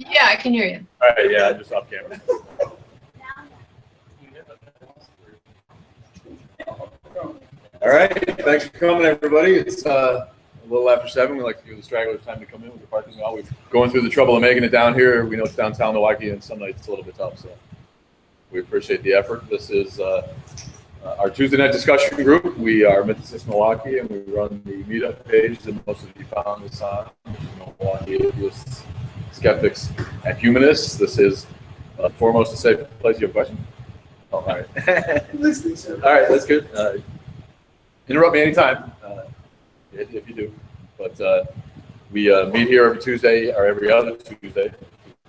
Yeah, I can hear you. All right, yeah, just off camera. All right, thanks for coming, everybody. It's a little after 7. We like to give the stragglers time to come in with the parking lot. We're going through the trouble of making it down here. We know it's downtown Milwaukee, and some nights it's a little bit tough, so we appreciate the effort. This is our Tuesday night discussion group. We are Mythicists Milwaukee, and we run the meetup page that most of you found this on, Milwaukee Atheists, Skeptics, and Humanists. This is foremost a safe place. You have a question? Oh, all right. All right, that's good. Interrupt me anytime if you do. But we meet here every Tuesday or every other Tuesday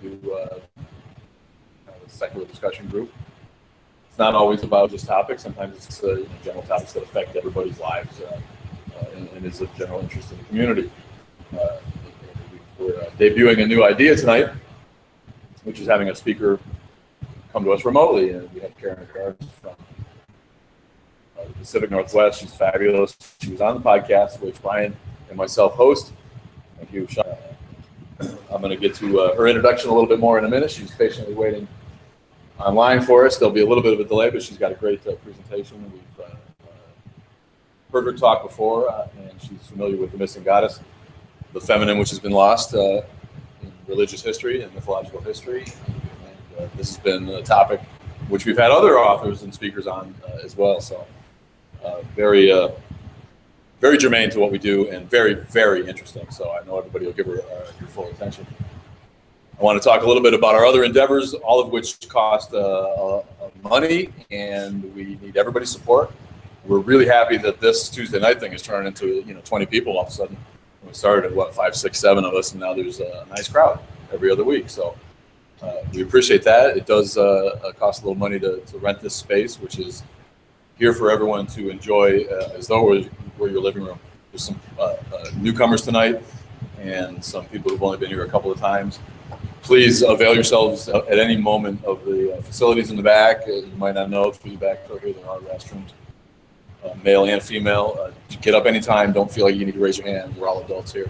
to do a secular discussion group. It's not always about just topics. Sometimes it's general topics that affect everybody's lives and is of general interest in the community. We're debuting a new idea tonight, which is having a speaker come to us remotely. And we have Karen Garst from the Pacific Northwest. She's fabulous. She was on the podcast, which Brian and myself host. Thank you, Sean. I'm going to get to her introduction a little bit more in a minute. She's patiently waiting online for us. There'll be a little bit of a delay, but she's got a great presentation. We've heard her talk before, and she's familiar with the missing goddess, the feminine, which has been lost in religious history and mythological history. And this has been a topic which we've had other authors and speakers on as well. So very germane to what we do and very, very interesting. So I know everybody will give her your full attention. I want to talk a little bit about our other endeavors, all of which cost money, and we need everybody's support. We're really happy that this Tuesday night thing has turned into 20 people all of a sudden. We started at 5, 6, 7 of us, and now there's a nice crowd every other week. So we appreciate that. It does cost a little money to rent this space, which is here for everyone to enjoy as though we're your living room. There's some newcomers tonight and some people who've only been here a couple of times. Please avail yourselves at any moment of the facilities in the back. You might not know through the back door here there are restrooms, male and female. Get up anytime. Don't feel like you need to raise your hand. We're all adults here.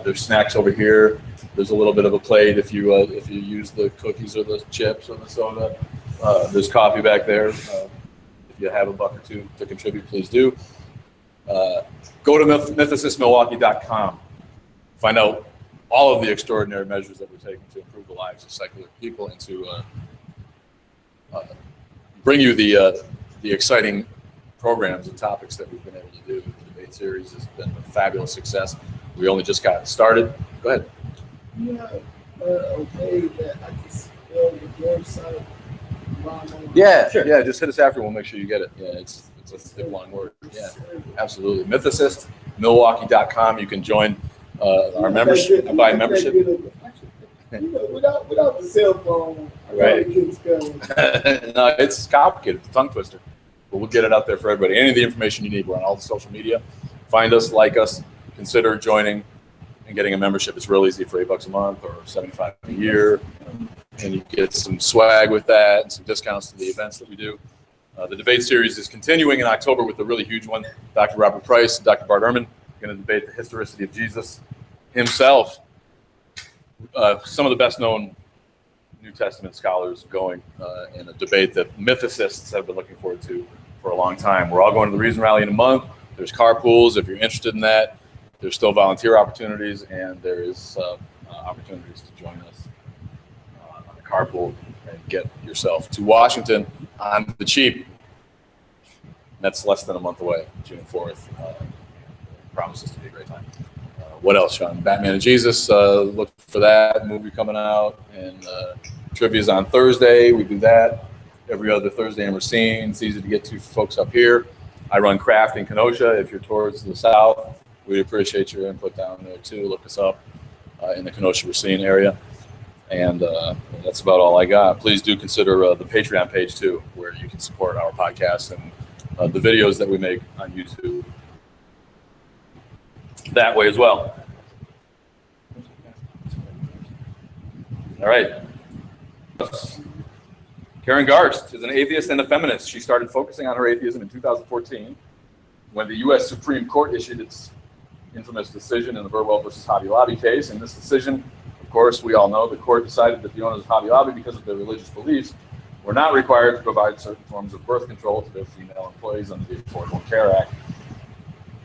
There's snacks over here. There's a little bit of a plate if you use the cookies or the chips or the soda. There's coffee back there. If you have a buck or two to contribute, please do. Go to mythicistmilwaukee.com. Find out all of the extraordinary measures that we're taking to improve the lives of secular people and to bring you the exciting programs and topics that we've been able to do. The debate series has been a fabulous success. We only just got started. Go ahead. Yeah, sure. Yeah, just hit us after. We'll make sure you get it. Yeah, it's a long word. Yeah, absolutely. mythicistmilwaukee.com. You can join our membership, buy membership. Without the cell phone, right? No, it's complicated. It's a tongue twister, but we'll get it out there for everybody. Any of the information you need, we're on all the social media. Find us, like us, consider joining and getting a membership. It's real easy for $8 a month or $75 a year, and you get some swag with that and some discounts to the events that we do. The debate series is continuing in October with a really huge one. Dr. Robert Price and Dr. Bart Ehrman are going to debate the historicity of Jesus himself. Some of the best known New Testament scholars going in a debate that mythicists have been looking forward to for a long time. We're all going to the Reason Rally in a month. There's carpools if you're interested in that. There's still volunteer opportunities, and there is opportunities to join us on a carpool and get yourself to Washington on the cheap. That's less than a month away, June 4th. Promises to be a great time. What else, Sean? Batman and Jesus, look for that movie coming out. And trivia's on Thursday. We do that every other Thursday in Racine. It's easy to get to for folks up here. I run Craft in Kenosha. If you're towards the south, we appreciate your input down there too. Look us up in the Kenosha Racine area. And that's about all I got. Please do consider the Patreon page too, where you can support our podcast and the videos that we make on YouTube that way as well. All right. Karen Garst is an atheist and a feminist. She started focusing on her atheism in 2014 when the U.S. Supreme Court issued its infamous decision in the Burwell versus Hobby Lobby case. In this decision, Of course, we all know the court decided that the owners of Hobby Lobby, because of their religious beliefs, were not required to provide certain forms of birth control to their female employees under the Affordable Care Act.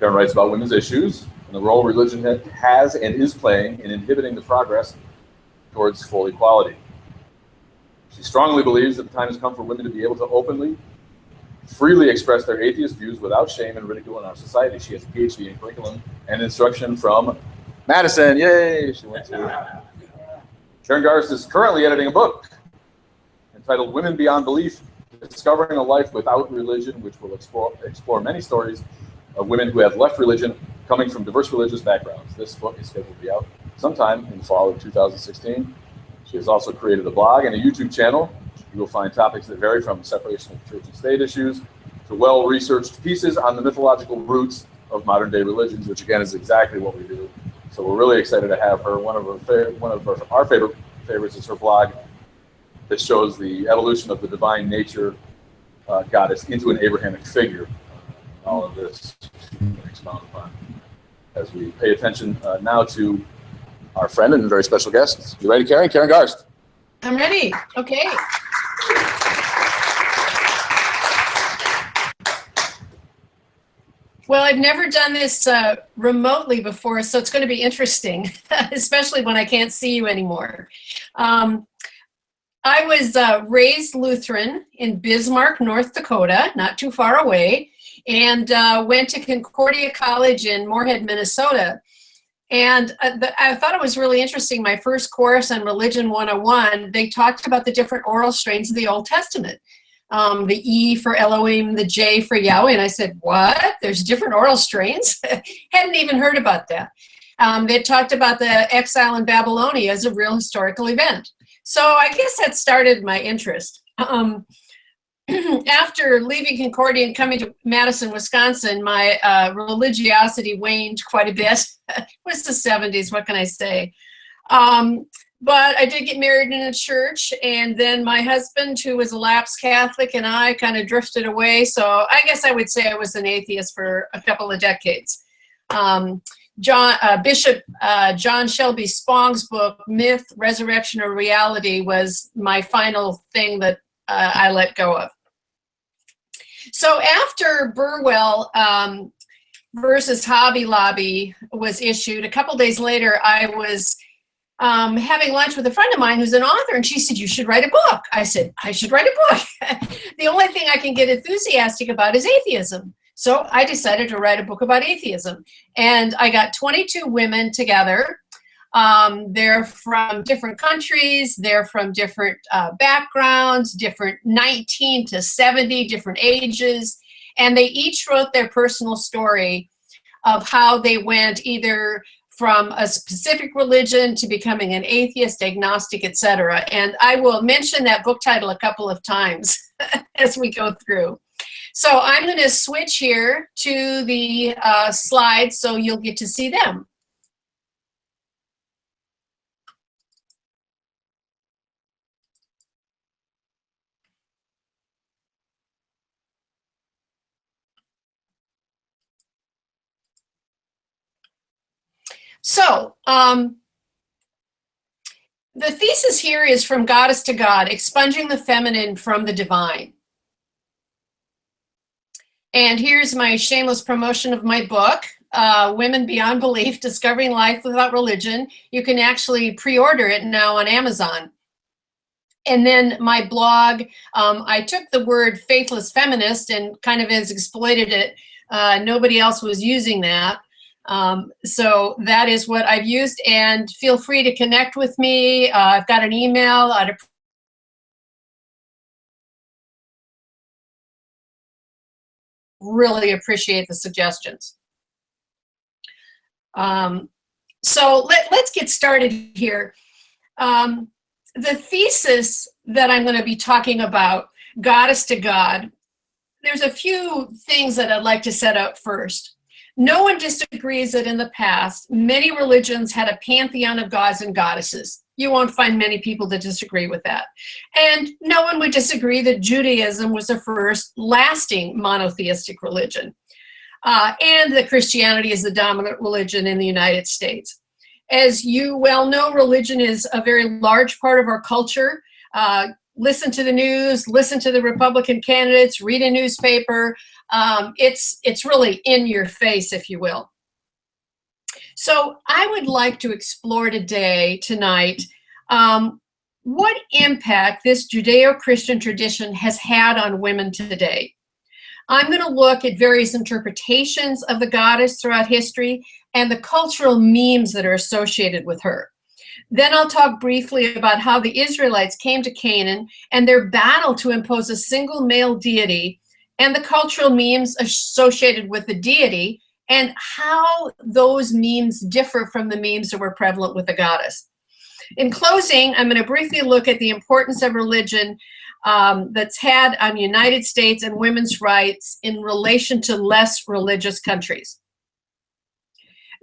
Karen writes about women's issues and the role religion has and is playing in inhibiting the progress towards full equality. She strongly believes that the time has come for women to be able to openly, freely express their atheist views without shame and ridicule in our society. She has a PhD in curriculum and instruction from Madison. Yay! She went to. Karen Garst is currently editing a book entitled Women Beyond Belief, Discovering a Life Without Religion, which will explore many stories of women who have left religion coming from diverse religious backgrounds. This book is scheduled to be out sometime in the fall of 2016. She has also created a blog and a YouTube channel. You will find topics that vary from separation of church and state issues to well-researched pieces on the mythological roots of modern-day religions, which again is exactly what we do. So we're really excited to have her. One of our favorites is her blog that shows the evolution of the divine nature goddess into an Abrahamic figure. All of this we can expound upon as we pay attention now to our friend and very special guest. You ready, Karen? Karen Garst. I'm ready. Okay. Well, I've never done this remotely before, so it's going to be interesting, especially when I can't see you anymore. I was raised Lutheran in Bismarck, North Dakota, not too far away, and went to Concordia College in Moorhead, Minnesota. And I thought it was really interesting. My first course on Religion 101, they talked about the different oral strains of the Old Testament. The E for Elohim, the J for Yahweh. And I said, what? There's different oral strains? Hadn't even heard about that. They talked about the exile in Babylonia as a real historical event. So I guess that started my interest. After leaving Concordia and coming to Madison, Wisconsin, my religiosity waned quite a bit. It was the 70s, what can I say? But I did get married in a church, and then my husband, who was a lapsed Catholic, and I kind of drifted away. So I guess I would say I was an atheist for a couple of decades. Bishop John Shelby Spong's book, Myth, Resurrection, or Reality, was my final thing that I let go of. So after Burwell versus Hobby Lobby was issued, a couple days later, I was having lunch with a friend of mine who's an author, and she said, you should write a book. I said, I should write a book. The only thing I can get enthusiastic about is atheism. So I decided to write a book about atheism. And I got 22 women together. They're from different countries. They're from different backgrounds, different 19 to 70, different ages. And they each wrote their personal story of how they went either from a specific religion to becoming an atheist, agnostic, etc. And I will mention that book title a couple of times as we go through. So I'm going to switch here to the slides so you'll get to see them. So, the thesis here is From Goddess to God, expunging the feminine from the divine. And here's my shameless promotion of my book, Women Beyond Belief, Discovering Life Without Religion. You can actually pre-order it now on Amazon. And then my blog, I took the word faithless feminist and kind of has exploited it. Nobody else was using that. So that is what I've used, and feel free to connect with me. I've got an email. I'd really appreciate the suggestions. So let's get started here. The thesis that I'm going to be talking about, Goddess to God, there's a few things that I'd like to set out first. No one disagrees that in the past, many religions had a pantheon of gods and goddesses. You won't find many people that disagree with that. And no one would disagree that Judaism was the first lasting monotheistic religion, and that Christianity is the dominant religion in the United States. As you well know, religion is a very large part of our culture. Listen to the news, listen to the Republican candidates, read a newspaper. It's really in your face, if you will. So I would like to explore tonight, what impact this Judeo-Christian tradition has had on women today. I'm going to look at various interpretations of the goddess throughout history and the cultural memes that are associated with her. Then I'll talk briefly about how the Israelites came to Canaan and their battle to impose a single male deity and the cultural memes associated with the deity and how those memes differ from the memes that were prevalent with the goddess. In closing, I'm going to briefly look at the importance of religion that's had on the United States and women's rights in relation to less religious countries.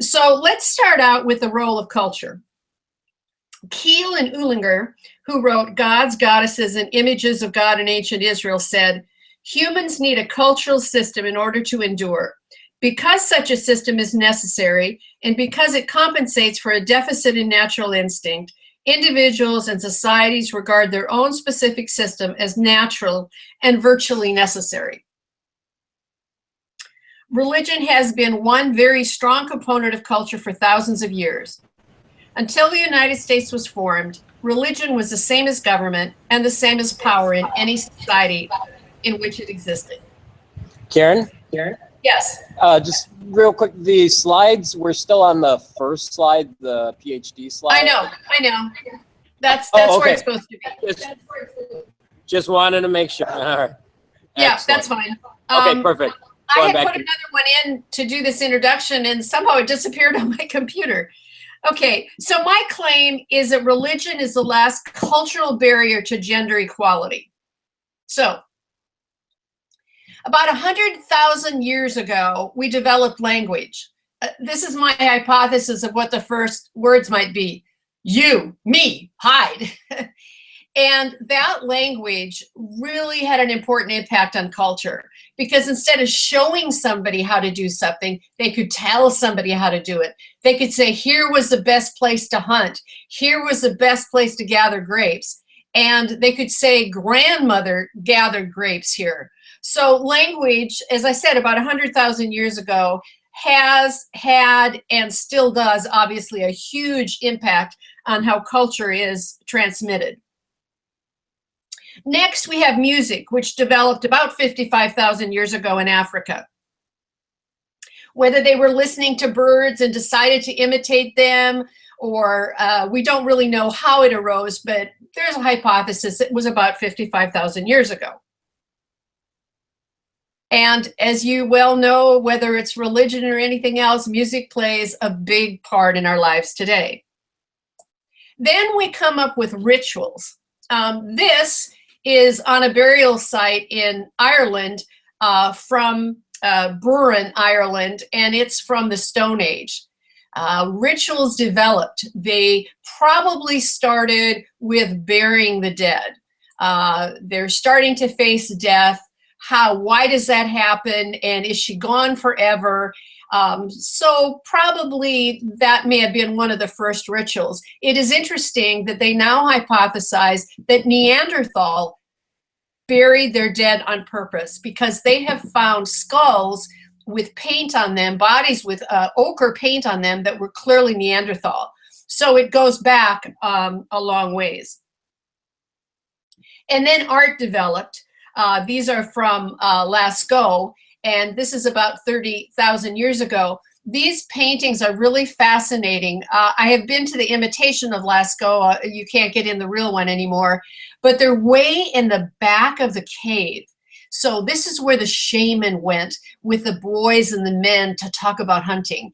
So let's start out with the role of culture. Kiel and Ulinger, who wrote Gods, Goddesses, and Images of God in Ancient Israel, said, humans need a cultural system in order to endure. Because such a system is necessary, and because it compensates for a deficit in natural instinct, individuals and societies regard their own specific system as natural and virtually necessary. Religion has been one very strong component of culture for thousands of years. Until the United States was formed, religion was the same as government and the same as power in any society in which it existed. Karen? Yes. Just real quick, the slides, we're still on the first slide, the PhD slide. I know. That's okay. where it's supposed to be. Just wanted to make sure. All right. Yeah, Excellent. that's fine. Okay, perfect. I had put another one in to do this introduction and somehow it disappeared on my computer. Okay, so my claim is that religion is the last cultural barrier to gender equality. So, about 100,000 years ago, we developed language. This is my hypothesis of what the first words might be. You, me, hide. And that language really had an important impact on culture because instead of showing somebody how to do something, they could tell somebody how to do it. They could say, here was the best place to hunt. Here was the best place to gather grapes. And they could say, grandmother gathered grapes here. So language, as I said, about 100,000 years ago, has had and still does, obviously, a huge impact on how culture is transmitted. Next, we have music, which developed about 55,000 years ago in Africa. Whether they were listening to birds and decided to imitate them, or we don't really know how it arose, but there's a hypothesis it was about 55,000 years ago. And as you well know, whether it's religion or anything else, music plays a big part in our lives today. Then we come up with rituals. This is on a burial site in Ireland from Burin, Ireland, and it's from the Stone Age. Rituals developed. They probably started with burying the dead. They're starting to face death. Why does that happen? And is she gone forever? So probably that may have been one of the first rituals. It is interesting that they now hypothesize that Neanderthal buried their dead on purpose because they have found skulls with paint on them, bodies with ochre paint on them that were clearly Neanderthal. So it goes back a long ways. And then art developed. These are from Lascaux, and this is about 30,000 years ago. These paintings are really fascinating. I have been to the imitation of Lascaux. You can't get in the real one anymore, but they're way in the back of the cave. So this is where the shaman went with the boys and the men to talk about hunting.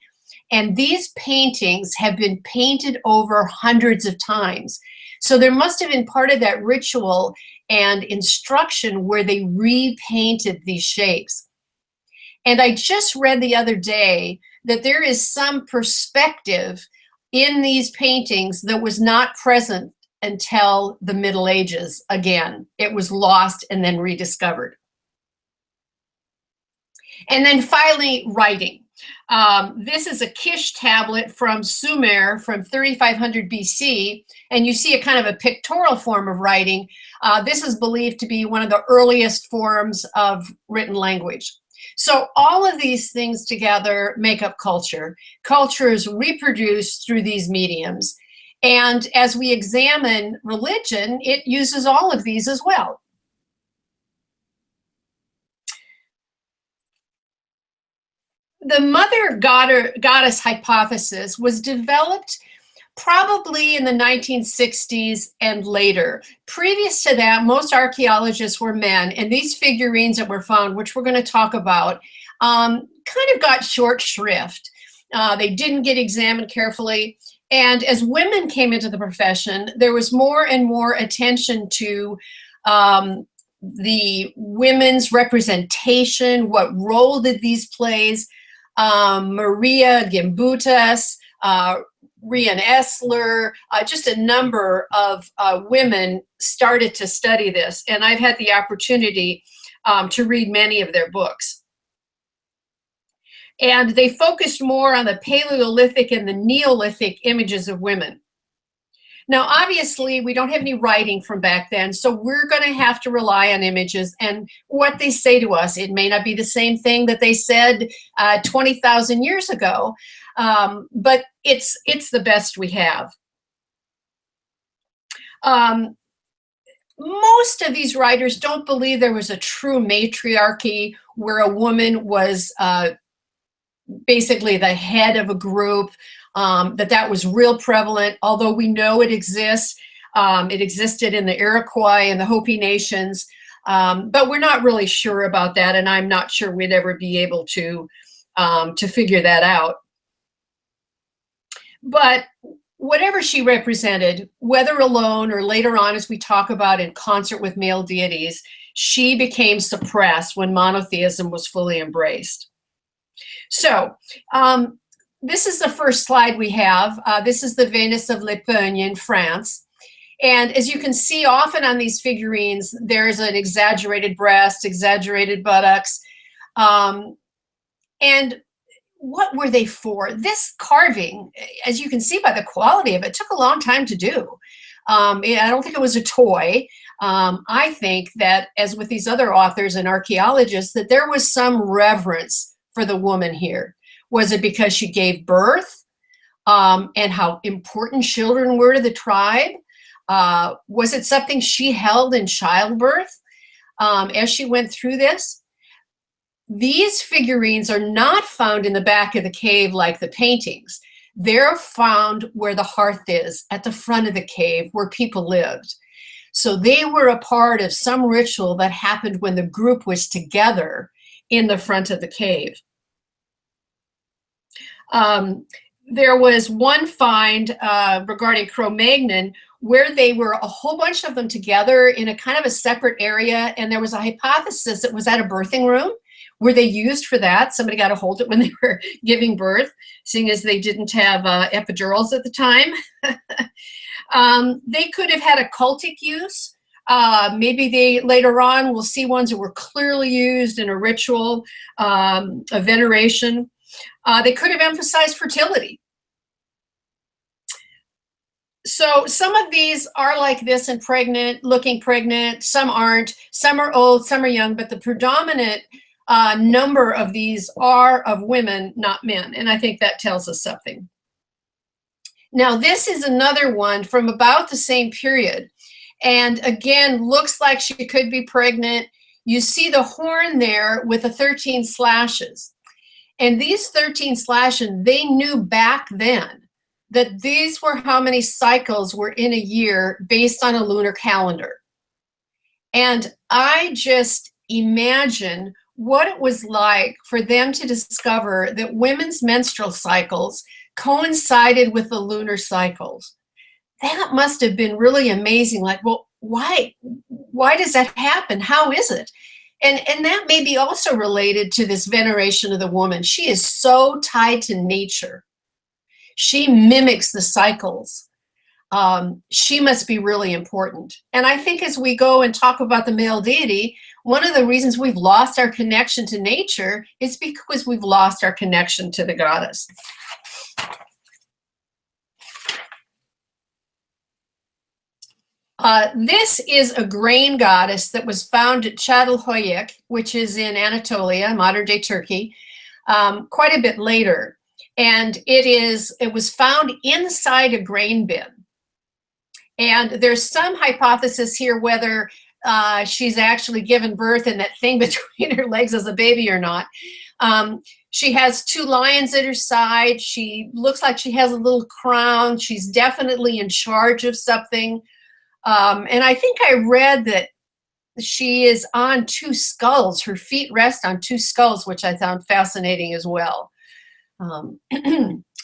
And these paintings have been painted over hundreds of times. So there must have been part of that ritual and instruction where they repainted these shapes. And I just read the other day that there is some perspective in these paintings that was not present until the Middle Ages again. It was lost and then rediscovered. And then finally, writing. This is a Kish tablet from Sumer from 3500 BC, and you see a kind of a pictorial form of writing. This is believed to be one of the earliest forms of written language. So all of these things together make up culture. Culture is reproduced through these mediums. And as we examine religion, it uses all of these as well. The mother goddess hypothesis was developed probably in the 1960s and later. Previous to that, most archaeologists were men, and these figurines that were found, which we're going to talk about, kind of got short shrift. They didn't get examined carefully. And as women came into the profession, there was more and more attention to the women's representation, what role did these play? Maria Gimbutas, Rian Esler, just a number of women started to study this. And I've had the opportunity to read many of their books. And they focused more on the Paleolithic and the Neolithic images of women. Now, obviously, we don't have any writing from back then, so we're going to have to rely on images and what they say to us. It may not be the same thing that they said 20,000 years ago, but it's the best we have. Most of these writers don't believe there was a true matriarchy where a woman was basically the head of a group, that was real prevalent, although we know it exists. It existed in the Iroquois and the Hopi nations, but we're not really sure about that, and I'm not sure we'd ever be able to figure that out. But whatever she represented, whether alone or later on, as we talk about in concert with male deities, she became suppressed when monotheism was fully embraced. So this is the first slide we have. This is the Venus of Lespugne in France. And as you can see, often on these figurines, there's an exaggerated breast, exaggerated buttocks. And what were they for? This carving, as you can see by the quality of it, took a long time to do. I don't think it was a toy. I think that, as with these other authors and archaeologists, that there was some reverence for the woman here. Was it because she gave birth and how important children were to the tribe? Was it something she held in childbirth as she went through this? These figurines are not found in the back of the cave like the paintings. They're found where the hearth is, at the front of the cave where people lived. So they were a part of some ritual that happened when the group was together in the front of the cave. There was one find regarding Cro-Magnon where they were a whole bunch of them together in a kind of a separate area, and there was a hypothesis it was at a birthing room. Were they used for that? Somebody got a hold of it when they were giving birth, seeing as they didn't have epidurals at the time. They could have had a cultic use. Maybe they later on we'll see ones that were clearly used in a ritual, a veneration. They could have emphasized fertility. So some of these are like this and pregnant, looking pregnant. Some aren't. Some are old, some are young, but the predominant number of these are of women, not men. And I think that tells us something. Now, this is another one from about the same period. And again, looks like she could be pregnant. You see the horn there with the 13 slashes. And these 13 slashes, they knew back then that these were how many cycles were in a year based on a lunar calendar. And I just imagine what it was like for them to discover that women's menstrual cycles coincided with the lunar cycles. That must have been really amazing. Like, well, why does that happen? How is it? And that may be also related to this veneration of the woman. She is so tied to nature. She mimics the cycles. She must be really important. And I think as we go and talk about the male deity, One of the reasons we've lost our connection to nature is because we've lost our connection to the goddess. This is a grain goddess that was found at Çatalhöyük, which is in Anatolia, modern-day Turkey, quite a bit later. And it was found inside a grain bin. And there's some hypothesis here whether she's actually given birth in that thing between her legs as a baby or not. She has 2 lions at her side. She looks like she has a little crown. She's definitely in charge of something. And I think I read that she is on 2 skulls. Her feet rest on 2 skulls, which I found fascinating as well. And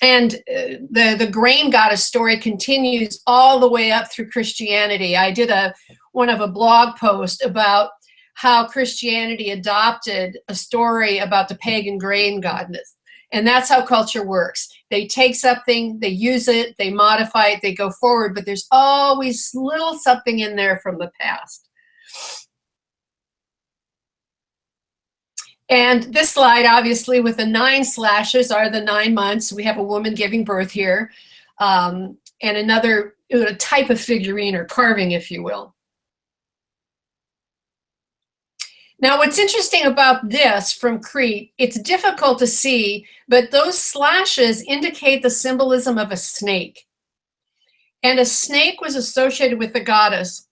the grain goddess story continues all the way up through Christianity. I did a blog post about how Christianity adopted a story about the pagan grain goddess. And that's how culture works. They take something, they use it, they modify it, they go forward, but there's always little something in there from the past. And this slide, obviously, with the 9 slashes are the 9 months. We have a woman giving birth here, and another type of figurine or carving, if you will. Now, what's interesting about this from Crete, it's difficult to see, but those slashes indicate the symbolism of a snake. And a snake was associated with the goddess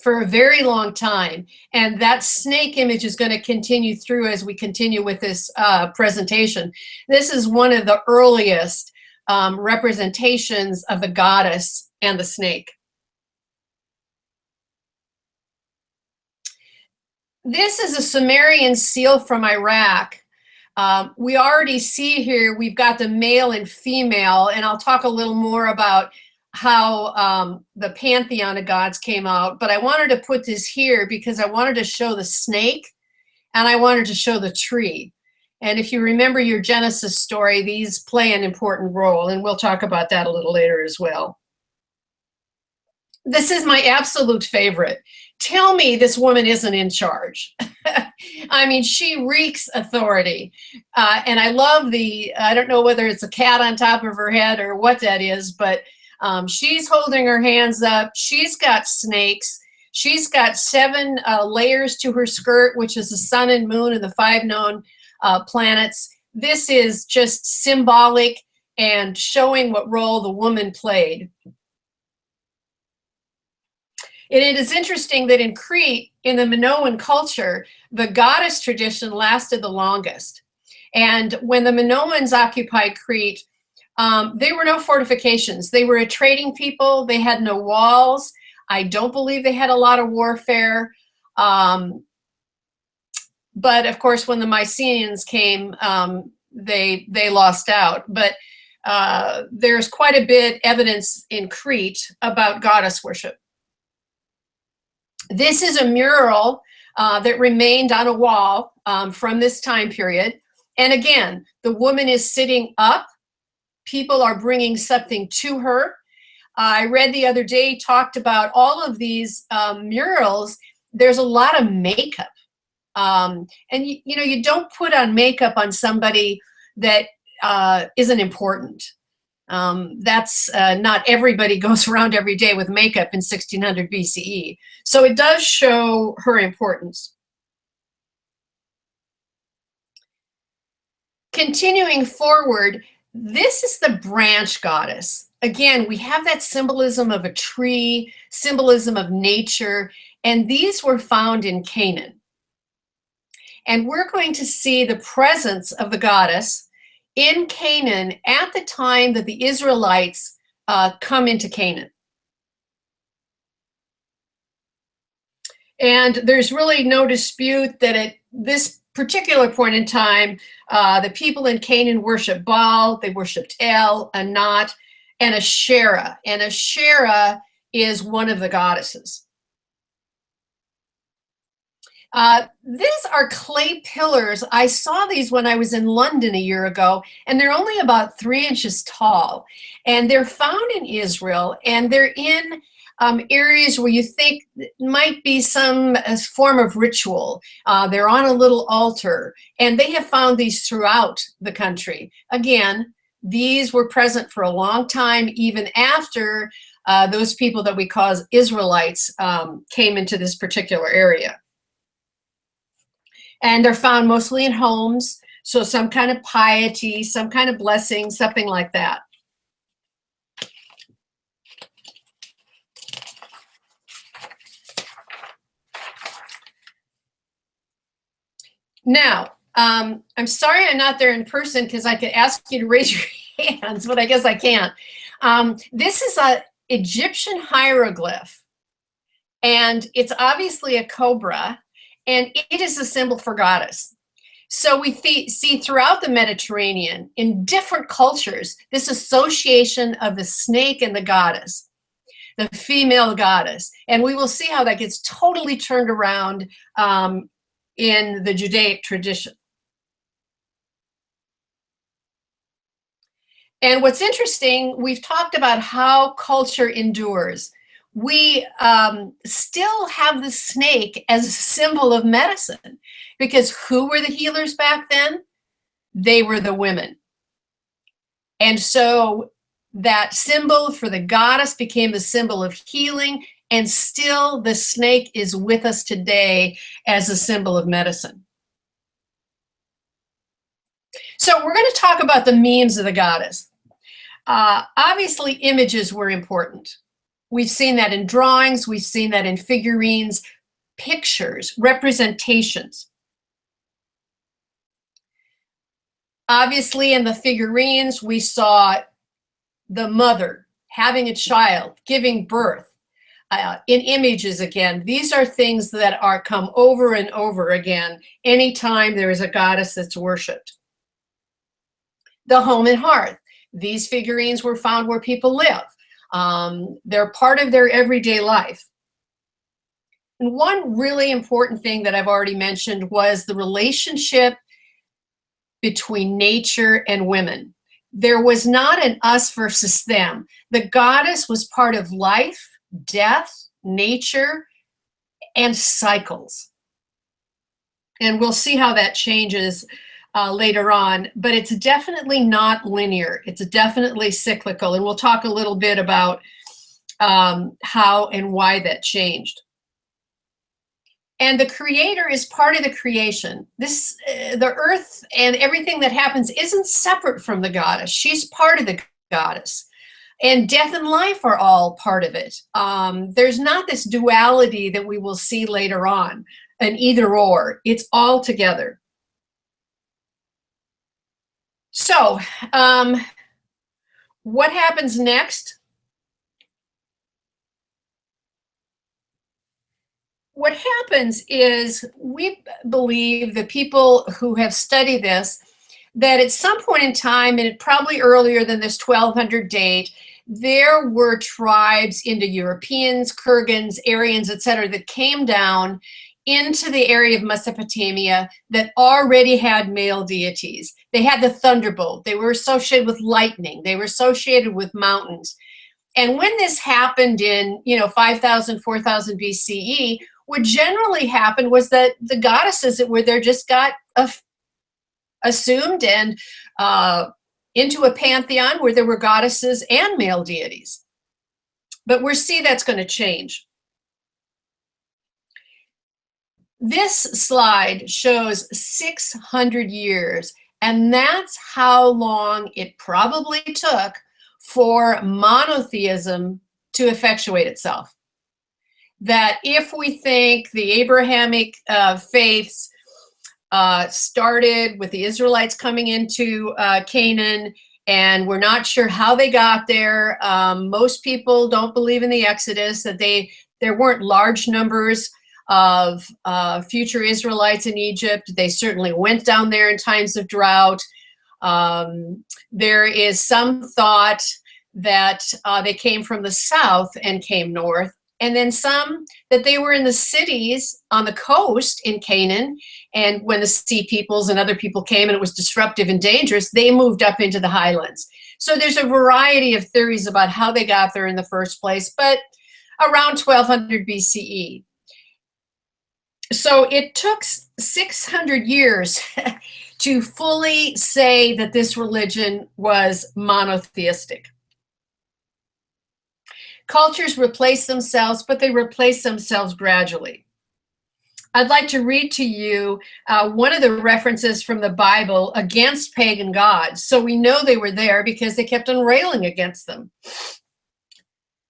for a very long time. And that snake image is going to continue through as we continue with this presentation. This is one of the earliest representations of the goddess and the snake. This is a Sumerian seal from Iraq. We already see here, we've got the male and female, and I'll talk a little more about how the pantheon of gods came out, but I wanted to put this here because I wanted to show the snake and I wanted to show the tree. And if you remember your Genesis story, these play an important role, and we'll talk about that a little later as well. This is my absolute favorite. Tell me this woman isn't in charge. I mean, she reeks authority. And I love I don't know whether it's a cat on top of her head or what that is, but she's holding her hands up. She's got snakes. She's got 7 layers to her skirt, which is the sun and moon and the 5 known planets. This is just symbolic and showing what role the woman played. And it is interesting that in Crete, in the Minoan culture, the goddess tradition lasted the longest. And when the Minoans occupied Crete, there were no fortifications. They were a trading people. They had no walls. I don't believe they had a lot of warfare. But of course, when the Mycenaeans came, they lost out. But there's quite a bit evidence in Crete about goddess worship. This is a mural that remained on a wall from this time period. And again, the woman is sitting up. People are bringing something to her. I read the other day, talked about all of these murals. There's a lot of makeup. And you don't put on makeup on somebody that isn't important. That's not everybody goes around every day with makeup in 1600 BCE. So it does show her importance. Continuing forward, this is the branch goddess. Again, we have that symbolism of a tree, symbolism of nature, and these were found in Canaan. And we're going to see the presence of the goddess in Canaan at the time that the Israelites come into Canaan. And there's really no dispute that at this particular point in time, the people in Canaan worship Baal, they worshiped El, Anat, and Asherah. And Asherah is one of the goddesses. These are clay pillars. I saw these when I was in London a year ago, and they're only about 3 inches tall. And they're found in Israel, and they're in areas where you think might be some form of ritual. They're on a little altar, and they have found these throughout the country. Again, these were present for a long time, even after those people that we call Israelites came into this particular area. And they're found mostly in homes, so some kind of piety, some kind of blessing, something like that. Now, I'm sorry I'm not there in person because I could ask you to raise your hands, but I guess I can't. This is an Egyptian hieroglyph, and it's obviously a cobra, and it is a symbol for goddess. So we see throughout the Mediterranean, in different cultures, this association of the snake and the goddess, the female goddess. And we will see how that gets totally turned around in the Judaic tradition. And what's interesting, we've talked about how culture endures. We still have the snake as a symbol of medicine, because who were the healers back then? They were the women. And so that symbol for the goddess became the symbol of healing, and still the snake is with us today as a symbol of medicine. So we're going to talk about the memes of the goddess. Obviously, images were important. We've seen that in drawings, we've seen that in figurines, pictures, representations. Obviously, in the figurines, we saw the mother having a child, giving birth. In images, again, these are things that are come over and over again anytime there is a goddess that's worshipped. The home and hearth. These figurines were found where people live. They're part of their everyday life. And one really important thing that I've already mentioned was the relationship between nature and women. There was not an us versus them. The goddess was part of life, death, nature, and cycles. And we'll see how that changes later on, but it's definitely not linear. It's definitely cyclical, and we'll talk a little bit about how and why that changed. And the creator is part of the creation. The earth and everything that happens isn't separate from the goddess. She's part of the goddess. And death and life are all part of it. There's not this duality that we will see later on, an either or. It's all together. So, what happens next? What happens is we believe, the people who have studied this, that at some point in time, and probably earlier than this 1200 date, there were tribes, Indo-Europeans, Kurgans, Aryans, etc., that came down into the area of Mesopotamia that already had male deities. They had the thunderbolt. They were associated with lightning. They were associated with mountains. And when this happened in, 5,000, 4,000 BCE, what generally happened was that the goddesses that were there just got assumed and into a pantheon where there were goddesses and male deities. But we'll see that's going to change. This slide shows 600 years, and that's how long it probably took for monotheism to effectuate itself. That if we think the Abrahamic faiths started with the Israelites coming into Canaan, and we're not sure how they got there. Most people don't believe in the Exodus, that there weren't large numbers of future Israelites in Egypt. They certainly went down there in times of drought. There is some thought that they came from the south and came north, and then some that they were in the cities on the coast in Canaan, and when the sea peoples and other people came and it was disruptive and dangerous, they moved up into the highlands. So there's a variety of theories about how they got there in the first place, but around 1200 BCE. So it took 600 years to fully say that this religion was monotheistic. Cultures replace themselves, but they replace themselves gradually. I'd like to read to you one of the references from the Bible against pagan gods. So we know they were there because they kept on railing against them.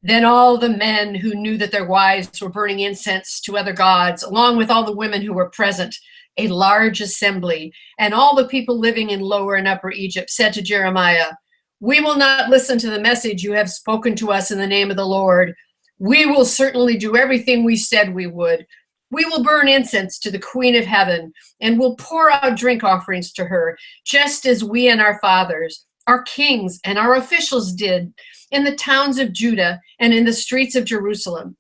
Then all the men who knew that their wives were burning incense to other gods, along with all the women who were present, a large assembly, and all the people living in Lower and Upper Egypt said to Jeremiah, "We will not listen to the message you have spoken to us in the name of the Lord. We will certainly do everything we said we would. We will burn incense to the Queen of Heaven, and will pour out drink offerings to her, just as we and our fathers, our kings and our officials did in the towns of Judah and in the streets of Jerusalem.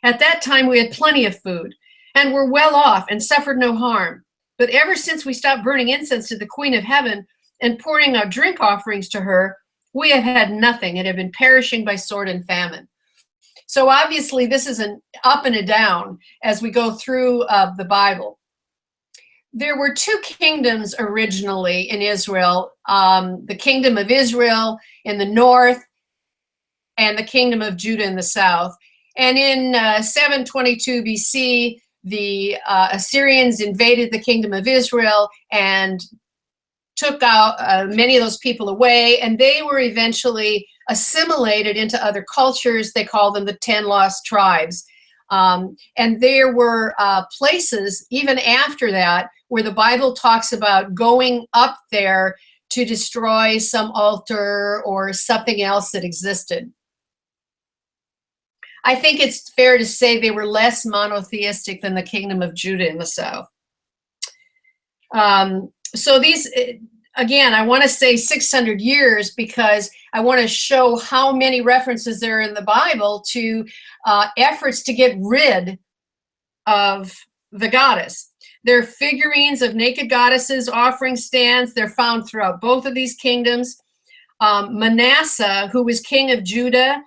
At that time we had plenty of food and were well off and suffered no harm. But ever since we stopped burning incense to the Queen of Heaven and pouring out drink offerings to her, we have had nothing and have been perishing by sword and famine." So obviously this is an up and a down as we go through the Bible. There were two kingdoms originally in Israel, the kingdom of Israel in the north and the kingdom of Judah in the south. And in 722 BC, the Assyrians invaded the kingdom of Israel and took out many of those people away, and they were eventually assimilated into other cultures. They call them the 10 lost tribes. And there were places, even after that, where the Bible talks about going up there to destroy some altar or something else that existed. I think it's fair to say they were less monotheistic than the kingdom of Judah in the south. So these, again, I want to say 600 years because I want to show how many references there are in the Bible to efforts to get rid of the goddess. There are figurines of naked goddesses, offering stands. They're found throughout both of these kingdoms. Manasseh, who was king of Judah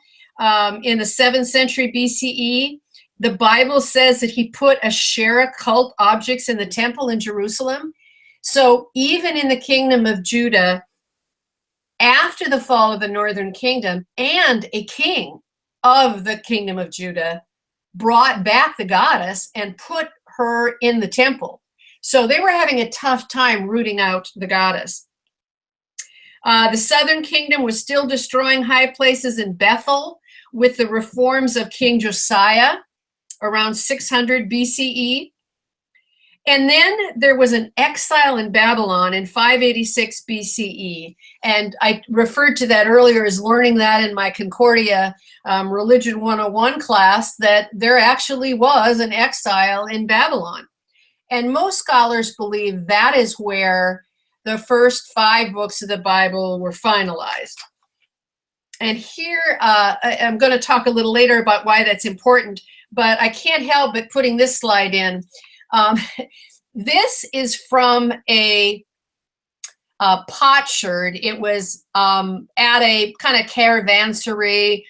in the 7th century BCE, the Bible says that he put Asherah cult objects in the temple in Jerusalem. So even in the kingdom of Judah, after the fall of the northern kingdom, and a king of the kingdom of Judah brought back the goddess and put her in the temple. So they were having a tough time rooting out the goddess. The southern kingdom was still destroying high places in Bethel with the reforms of King Josiah around 600 BCE. And then there was an exile in Babylon in 586 BCE. And I referred to that earlier as learning that in my Concordia Religion 101 class, that there actually was an exile in Babylon. And most scholars believe that is where the first 5 books of the Bible were finalized. And here, I'm going to talk a little later about why that's important, but I can't help but putting this slide in. This is from a potsherd. It was at a kind of caravanserai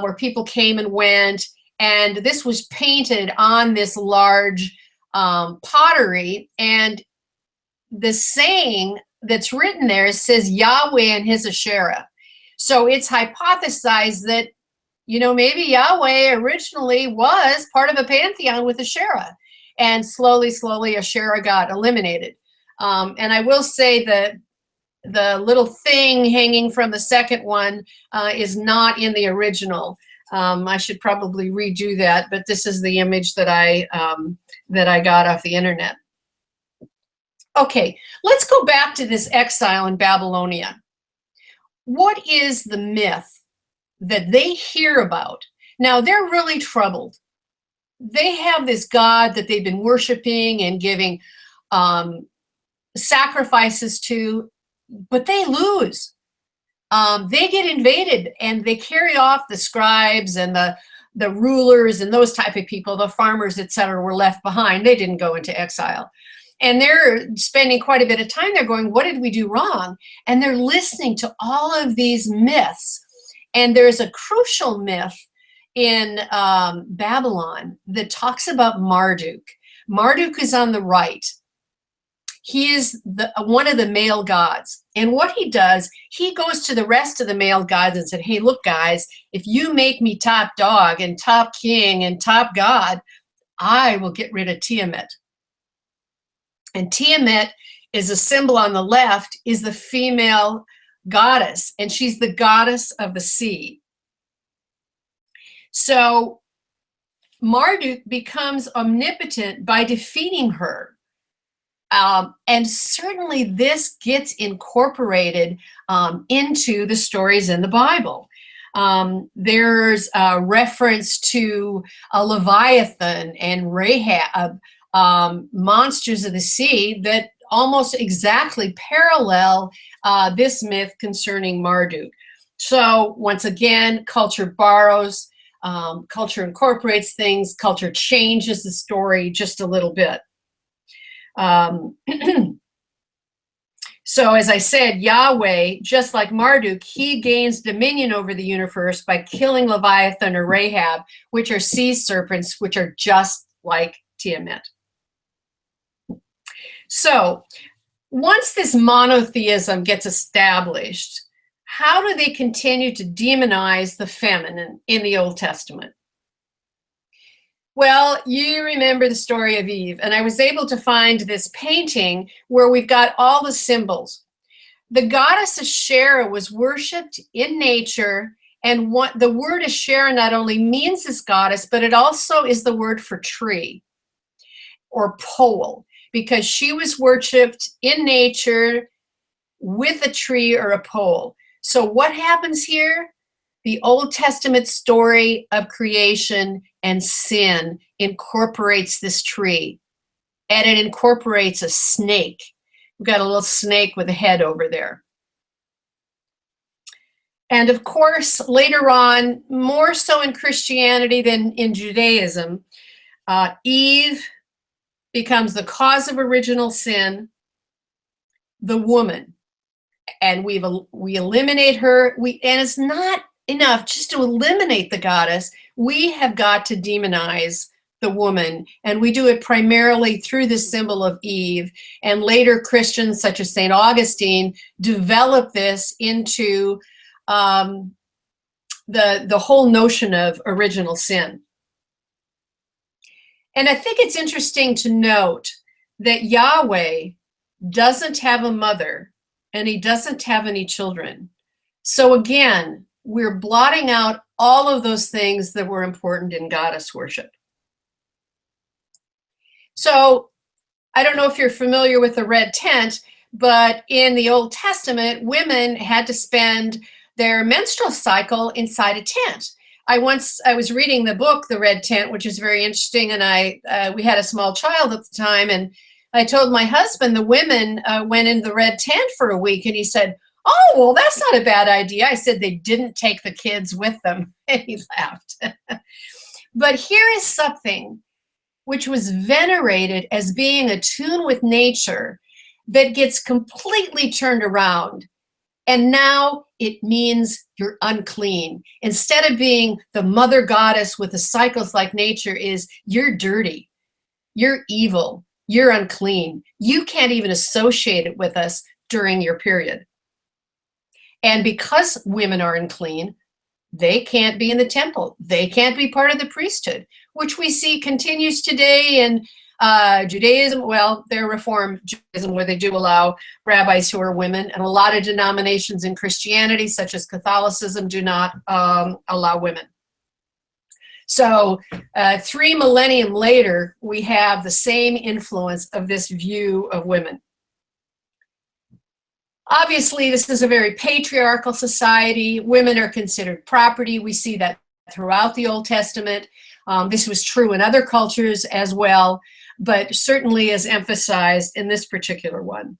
where people came and went, and this was painted on this large pottery, and the saying that's written there says Yahweh and his Asherah. So it's hypothesized that, you know, maybe Yahweh originally was part of a pantheon with Asherah, and slowly Asherah got eliminated. And I will say that the little thing hanging from the second one is not in the original. I should probably redo that, but this is the image that I got off the internet. Okay, let's go back to this exile in Babylonia. What is the myth that they hear about? Now, they're really troubled. They have this god that they've been worshiping and giving sacrifices to, but they lose. They get invaded, and they carry off the scribes and the rulers and those type of people. The farmers, etc., were left behind. They didn't go into exile. And they're spending quite a bit of time there going, what did we do wrong? And they're listening to all of these myths. And there's a crucial myth in Babylon that talks about Marduk. Marduk is on the right. He is one of the male gods. And what he does, he goes to the rest of the male gods and said, hey, look, guys, if you make me top dog and top king and top god, I will get rid of Tiamet. And Tiamet is a symbol on the left, is the female goddess, and she's the goddess of the sea. So Marduk becomes omnipotent by defeating her. And certainly this gets incorporated into the stories in the Bible. There's a reference to a Leviathan and Rahab, monsters of the sea that almost exactly parallel this myth concerning Marduk. So once again, culture borrows, culture incorporates things, culture changes the story just a little bit. So as I said, Yahweh, just like Marduk, he gains dominion over the universe by killing Leviathan or Rahab, which are sea serpents, which are just like Tiamet. So once this monotheism gets established, how do they continue to demonize the feminine in the Old Testament? Well, you remember the story of Eve, and I was able to find this painting where we've got all the symbols. The goddess Asherah was worshipped in nature, and the word Asherah not only means this goddess, but it also is the word for tree or pole, because she was worshipped in nature with a tree or a pole. So what happens here? The Old Testament story of creation and sin incorporates this tree, and it incorporates a snake. We've got a little snake with a head over there. And of course, later on, more so in Christianity than in Judaism, Eve becomes the cause of original sin, the woman. And we eliminate her. And it's not enough just to eliminate the goddess. We have got to demonize the woman, and we do it primarily through the symbol of Eve. And later Christians such as St. Augustine develop this into the whole notion of original sin. And I think it's interesting to note that Yahweh doesn't have a mother and he doesn't have any children. So again, we're blotting out all of those things that were important in goddess worship. So I don't know if you're familiar with the red tent, but in the Old Testament, women had to spend their menstrual cycle inside a tent. I was reading the book, The Red Tent, which is very interesting, and we had a small child at the time, and I told my husband the women went in the red tent for a week, and he said, oh, well, that's not a bad idea. I said they didn't take the kids with them, and he laughed. But here is something which was venerated as being attuned with nature that gets completely turned around. And now it means you're unclean. Instead of being the mother goddess with the cycles like nature is, you're dirty, you're evil, you're unclean. You can't even associate it with us during your period. And because women are unclean, they can't be in the temple. They can't be part of the priesthood, which we see continues today in Judaism. Well, their Reform Judaism, where they do allow rabbis who are women, and a lot of denominations in Christianity, such as Catholicism, do not allow women. So 3 millennium later, we have the same influence of this view of women. Obviously, this is a very patriarchal society. Women are considered property. We see that throughout the Old Testament. This was true in other cultures as well, but certainly is emphasized in this particular one.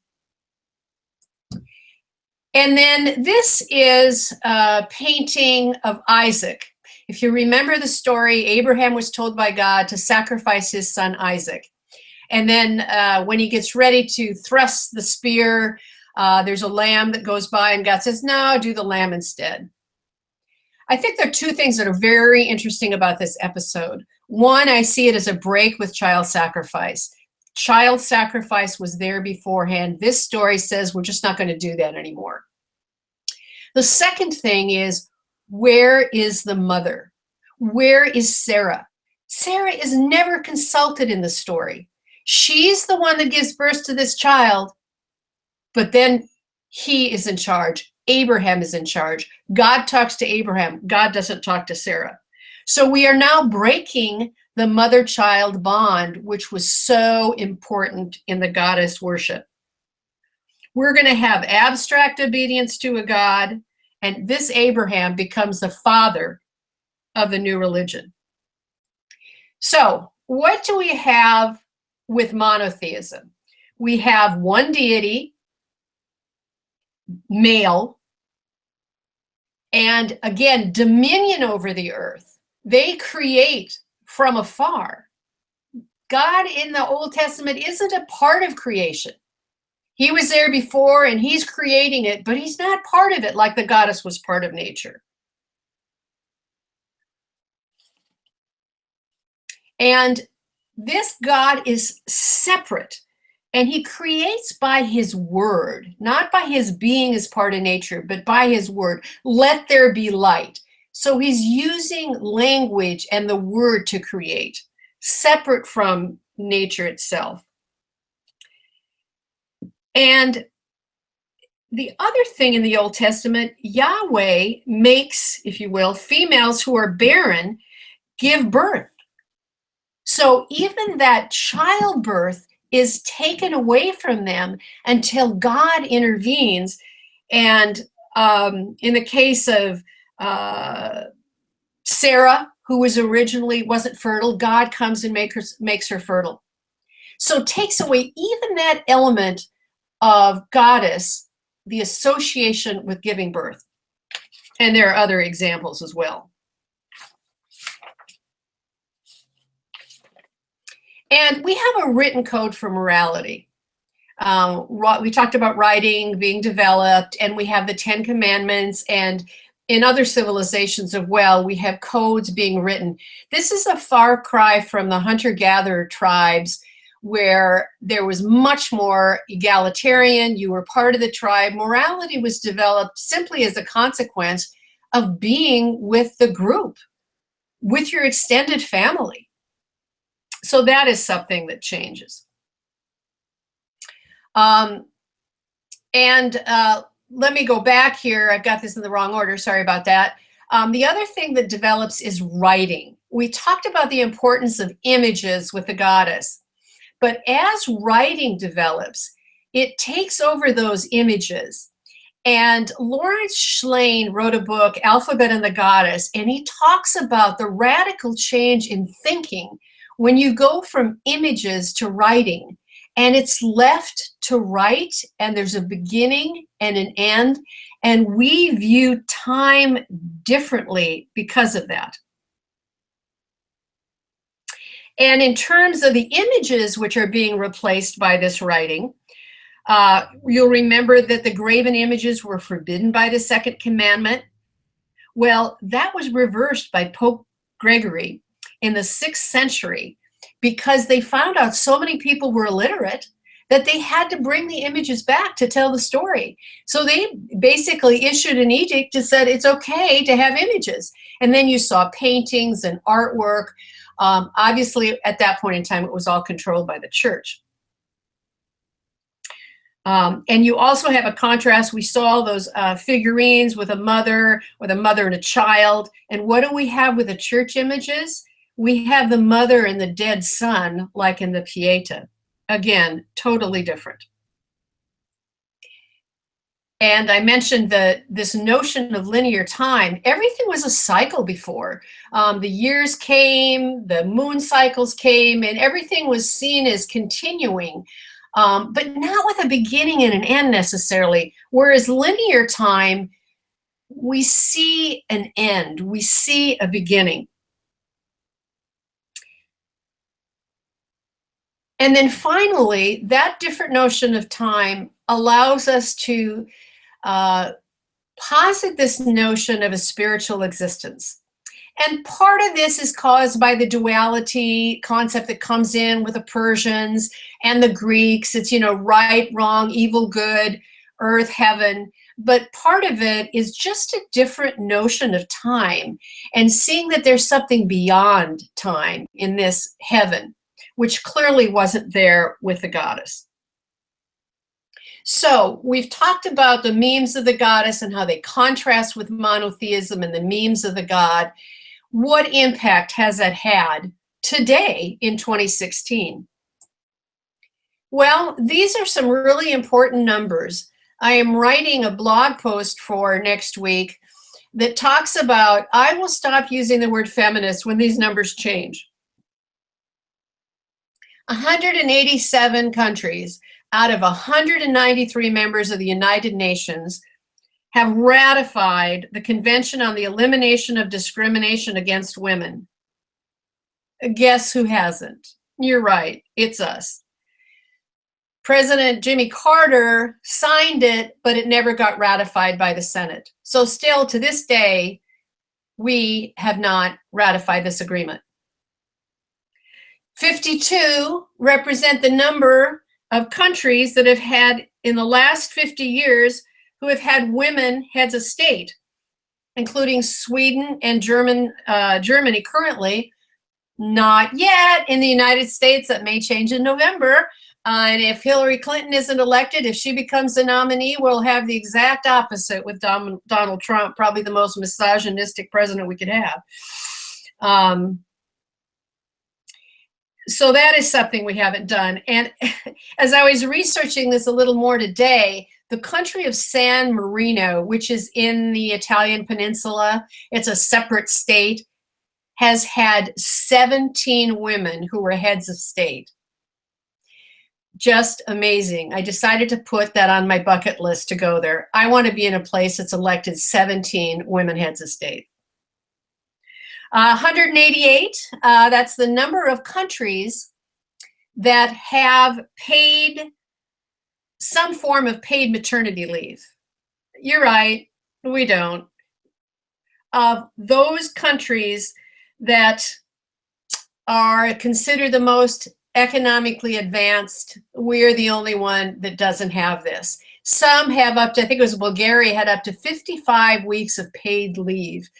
And then this is a painting of Isaac. If you remember the story, Abraham was told by God to sacrifice his son Isaac. And then when he gets ready to thrust the spear, there's a lamb that goes by, and God says, no, do the lamb instead. I think there are two things that are very interesting about this episode. One, I see it as a break with child sacrifice. Child sacrifice was there beforehand. This story says we're just not going to do that anymore. The second thing is, where is the mother? Where is Sarah? Sarah is never consulted in the story. She's the one that gives birth to this child, but then he is in charge. Abraham is in charge. God talks to Abraham. God doesn't talk to Sarah. So we are now breaking the mother-child bond, which was so important in the goddess worship. We're going to have abstract obedience to a god, and this Abraham becomes the father of the new religion. So what do we have with monotheism? We have one deity, male, and again, dominion over the earth. They create from afar. God in the Old Testament isn't a part of creation. He was there before and he's creating it, but he's not part of it like the goddess was part of nature. And this God is separate, and he creates by his word, not by his being as part of nature, but by his word. Let there be light. So he's using language and the word to create, separate from nature itself. And the other thing in the Old Testament, Yahweh makes, if you will, females who are barren give birth. So even that childbirth is taken away from them until God intervenes. And in the case of Sarah, who was originally wasn't fertile, God comes and makes her fertile. So it takes away even that element of goddess, the association with giving birth. And there are other examples as well. And we have a written code for morality. We talked about writing being developed, and we have the 10 Commandments, and in other civilizations as well, we have codes being written. This is a far cry from the hunter-gatherer tribes, where there was much more egalitarian. You were part of the tribe. Morality was developed simply as a consequence of being with the group, with your extended family. So that is something that changes. Let me go back here. I've got this in the wrong order. Sorry about that. The other thing that develops is writing. We talked about the importance of images with the goddess. But as writing develops, it takes over those images. And Lawrence Schlein wrote a book, Alphabet and the Goddess, and he talks about the radical change in thinking when you go from images to writing, and it's left to write, and there's a beginning and an end, and we view time differently because of that. And in terms of the images which are being replaced by this writing, you'll remember that the graven images were forbidden by the Second Commandment. Well, that was reversed by Pope Gregory in the 6th century, because they found out so many people were illiterate that they had to bring the images back to tell the story. So they basically issued an edict that said it's okay to have images. And then you saw paintings and artwork. Obviously, at that point in time, it was all controlled by the church. And you also have a contrast. We saw those figurines with a mother and a child. And what do we have with the church images? We have the mother and the dead son, like in the Pieta. Again, totally different. And I mentioned this notion of linear time. Everything was a cycle before. The years came, the moon cycles came, and everything was seen as continuing, but not with a beginning and an end necessarily. Whereas linear time, we see an end, we see a beginning. And then finally, that different notion of time allows us to posit this notion of a spiritual existence. And part of this is caused by the duality concept that comes in with the Persians and the Greeks. It's, right, wrong, evil, good, earth, heaven. But part of it is just a different notion of time and seeing that there's something beyond time in this heaven, which clearly wasn't there with the goddess. So we've talked about the memes of the goddess and how they contrast with monotheism and the memes of the god. What impact has that had today in 2016? Well, these are some really important numbers. I am writing a blog post for next week that talks about, I will stop using the word feminist when these numbers change. 187 countries out of 193 members of the United Nations have ratified the Convention on the Elimination of Discrimination Against Women. Guess who hasn't? You're right, it's us. President Jimmy Carter signed it, but it never got ratified by the Senate. So still to this day, we have not ratified this agreement. 52 represent the number of countries that have had, in the last 50 years, who have had women heads of state, including Sweden and Germany currently. Not yet in the United States. That may change in November. And if Hillary Clinton isn't elected, if she becomes the nominee, we'll have the exact opposite with Donald Trump, probably the most misogynistic president we could have. So that is something we haven't done. And as I was researching this a little more today, the country of San Marino, which is in the Italian peninsula, it's a separate state, has had 17 women who were heads of state. Just amazing. I decided to put that on my bucket list to go there. I want to be in a place that's elected 17 women heads of state. 188, that's the number of countries that have paid some form of paid maternity leave. You're right, we don't. Of those countries that are considered the most economically advanced, we're the only one that doesn't have this. Some have up to, I think it was Bulgaria, had up to 55 weeks of paid leave.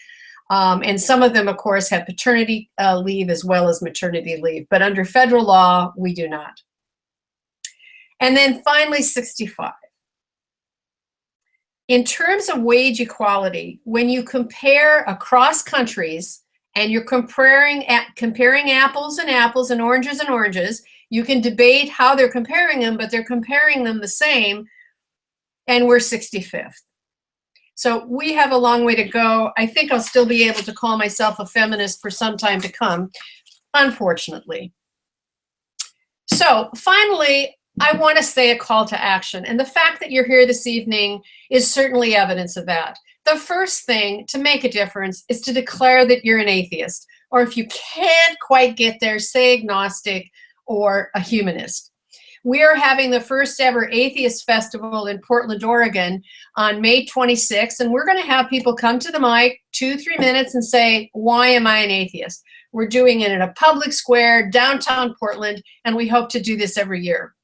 And some of them, of course, have paternity leave as well as maternity leave. But under federal law, we do not. And then finally, 65. In terms of wage equality, when you compare across countries and you're comparing apples and apples and oranges, you can debate how they're comparing them, but they're comparing them the same, and we're 65th. So we have a long way to go. I think I'll still be able to call myself a feminist for some time to come, unfortunately. So finally, I want to say a call to action. And the fact that you're here this evening is certainly evidence of that. The first thing to make a difference is to declare that you're an atheist. Or if you can't quite get there, say agnostic or a humanist. We are having the first ever Atheist Festival in Portland, Oregon on May 26th. And we're going to have people come to the mic 2-3 minutes and say, why am I an atheist? We're doing it in a public square, downtown Portland, and we hope to do this every year.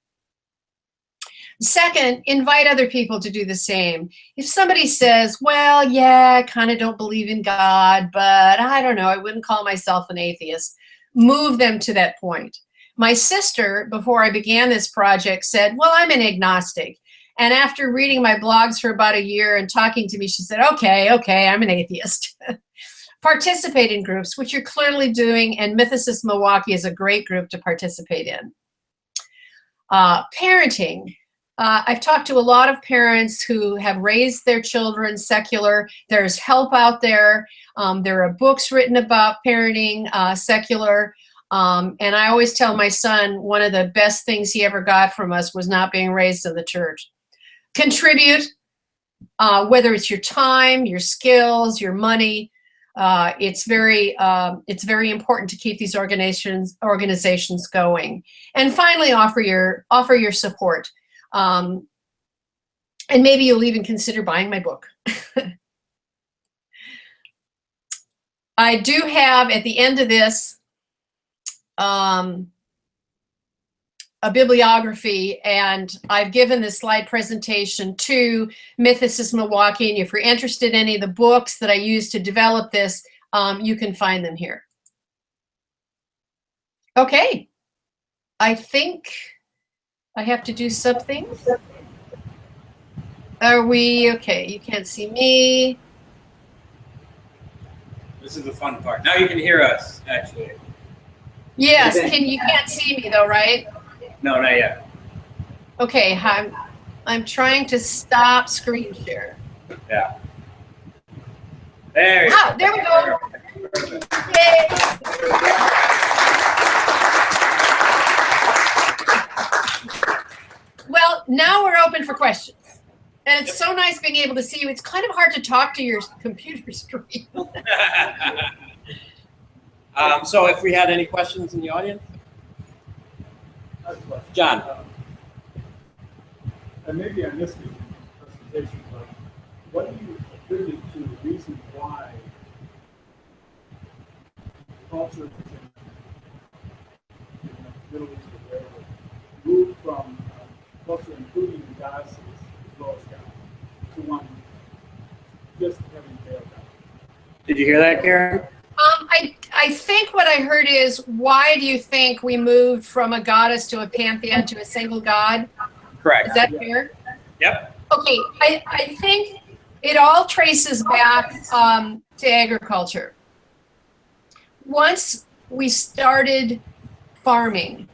Second, invite other people to do the same. If somebody says, well, yeah, I kind of don't believe in God, but I don't know, I wouldn't call myself an atheist, move them to that point. My sister, before I began this project, said, well, I'm an agnostic. And after reading my blogs for about a year and talking to me, she said, okay, I'm an atheist. Participate in groups, which you're clearly doing, and Mythicist Milwaukee is a great group to participate in. Parenting. I've talked to a lot of parents who have raised their children secular. There's help out there. There are books written about parenting secular. And I always tell my son one of the best things he ever got from us was not being raised in the church. Contribute, whether it's your time, your skills, your money. It's very important to keep these organizations going. And finally, offer your support. And maybe you'll even consider buying my book. I do have at the end of this a bibliography, and I've given this slide presentation to Mythicist Milwaukee, and if you're interested in any of the books that I used to develop this, you can find them here. Okay, I think I have to do something. Are we okay? You can't see me. This is the fun part. Now you can hear us, actually. Yes, you can't see me though, right? No, not yet. Okay, I'm trying to stop screen share. Yeah. There you Ah, there we go. Perfect. Yay. Well, now we're open for questions. And it's so nice being able to see you. It's kind of hard to talk to your computer screen. So if we had any questions in the audience? John. And maybe I missed it in the presentation, but what do you attribute to the reason why cultures in the Middle East or wherever moved from culture including the goddesses as well as God to one just having male God? Did you hear that, Karen? I think what I heard is, why do you think we moved from a goddess to a pantheon to a single god? Correct. Is that fair? Yep. Okay, I think it all traces back to agriculture. Once we started farming,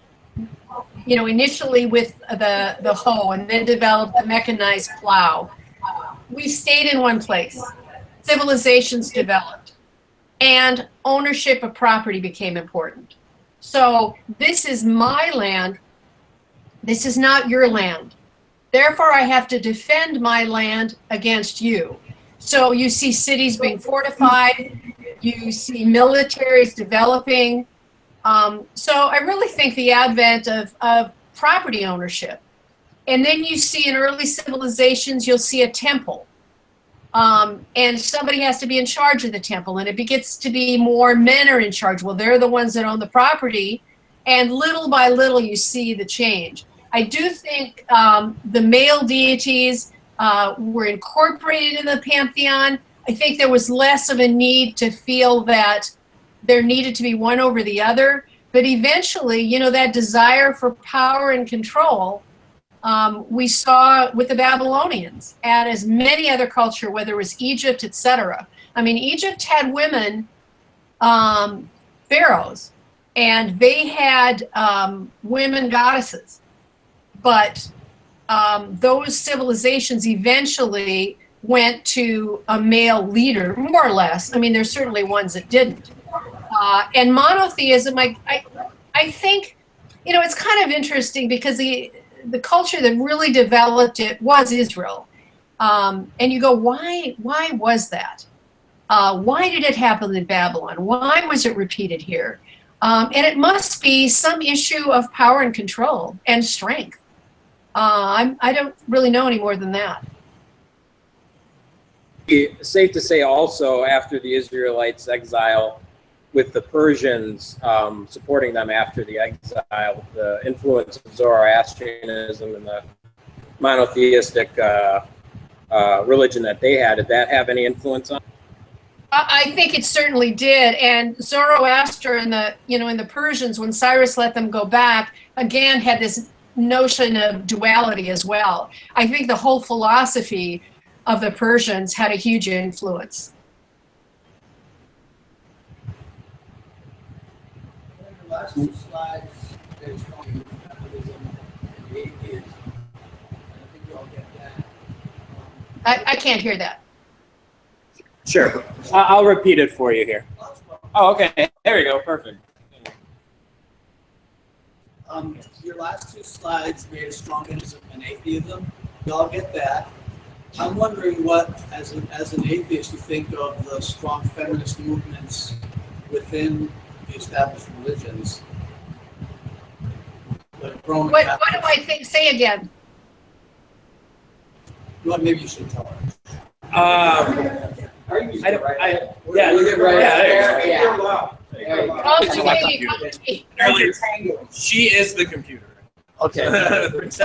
you know, initially with the hoe and then developed the mechanized plow, we stayed in one place. Civilizations developed and ownership of property became important. So this is my land. This is not your land. Therefore, I have to defend my land against you. So you see cities being fortified. You see militaries developing. So I really think the advent of property ownership. And then you see in early civilizations, you'll see a temple. And somebody has to be in charge of the temple. And it gets to be more men are in charge. Well, they're the ones that own the property. And little by little, you see the change. I do think the male deities were incorporated in the pantheon. I think there was less of a need to feel that there needed to be one over the other. But eventually, you know, that desire for power and control, we saw with the Babylonians and as many other culture, whether it was Egypt, etc. I mean, Egypt had women pharaohs, and they had women goddesses. But those civilizations eventually went to a male leader, more or less. I mean, there's certainly ones that didn't. And monotheism, I think, you know, it's kind of interesting because the culture that really developed it was Israel. And you go, why was that? Why did it happen in Babylon? Why was it repeated here? And it must be some issue of power and control and strength. I don't really know any more than that. Safe to say also, after the Israelites' exile, with the Persians supporting them after the exile, the influence of Zoroastrianism and the monotheistic religion that they had, did that have any influence on? I think it certainly did. And Zoroaster and the Persians, when Cyrus let them go back, again had this notion of duality as well. I think the whole philosophy of the Persians had a huge influence. In the last two slides, there's showing capitalism and atheism. I think you all get that. I can't hear that. Sure. I'll repeat it for you here. Oh, okay. There we go. Perfect. Your last two slides made a strong emphasis on atheism. You all get that. I'm wondering what, as an atheist, you think of the strong feminist movements within the established religions. What do I think? Say again. Well, maybe you should tell her. Yeah, Oh, she is the computer. Okay.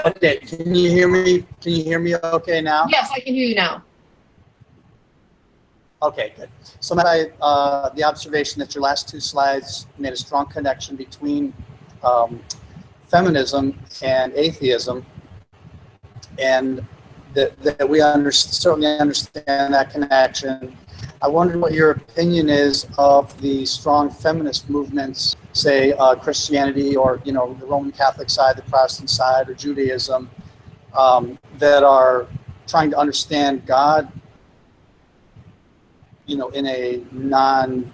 Okay. Can you hear me? Can you hear me okay now? yes, I can hear you now. Okay, good. So the observation that your last two slides made a strong connection between feminism and atheism, and that we certainly understand that connection. I wonder what your opinion is of the strong feminist movements, say Christianity or the Roman Catholic side, the Protestant side, or Judaism, that are trying to understand God, in a non-gender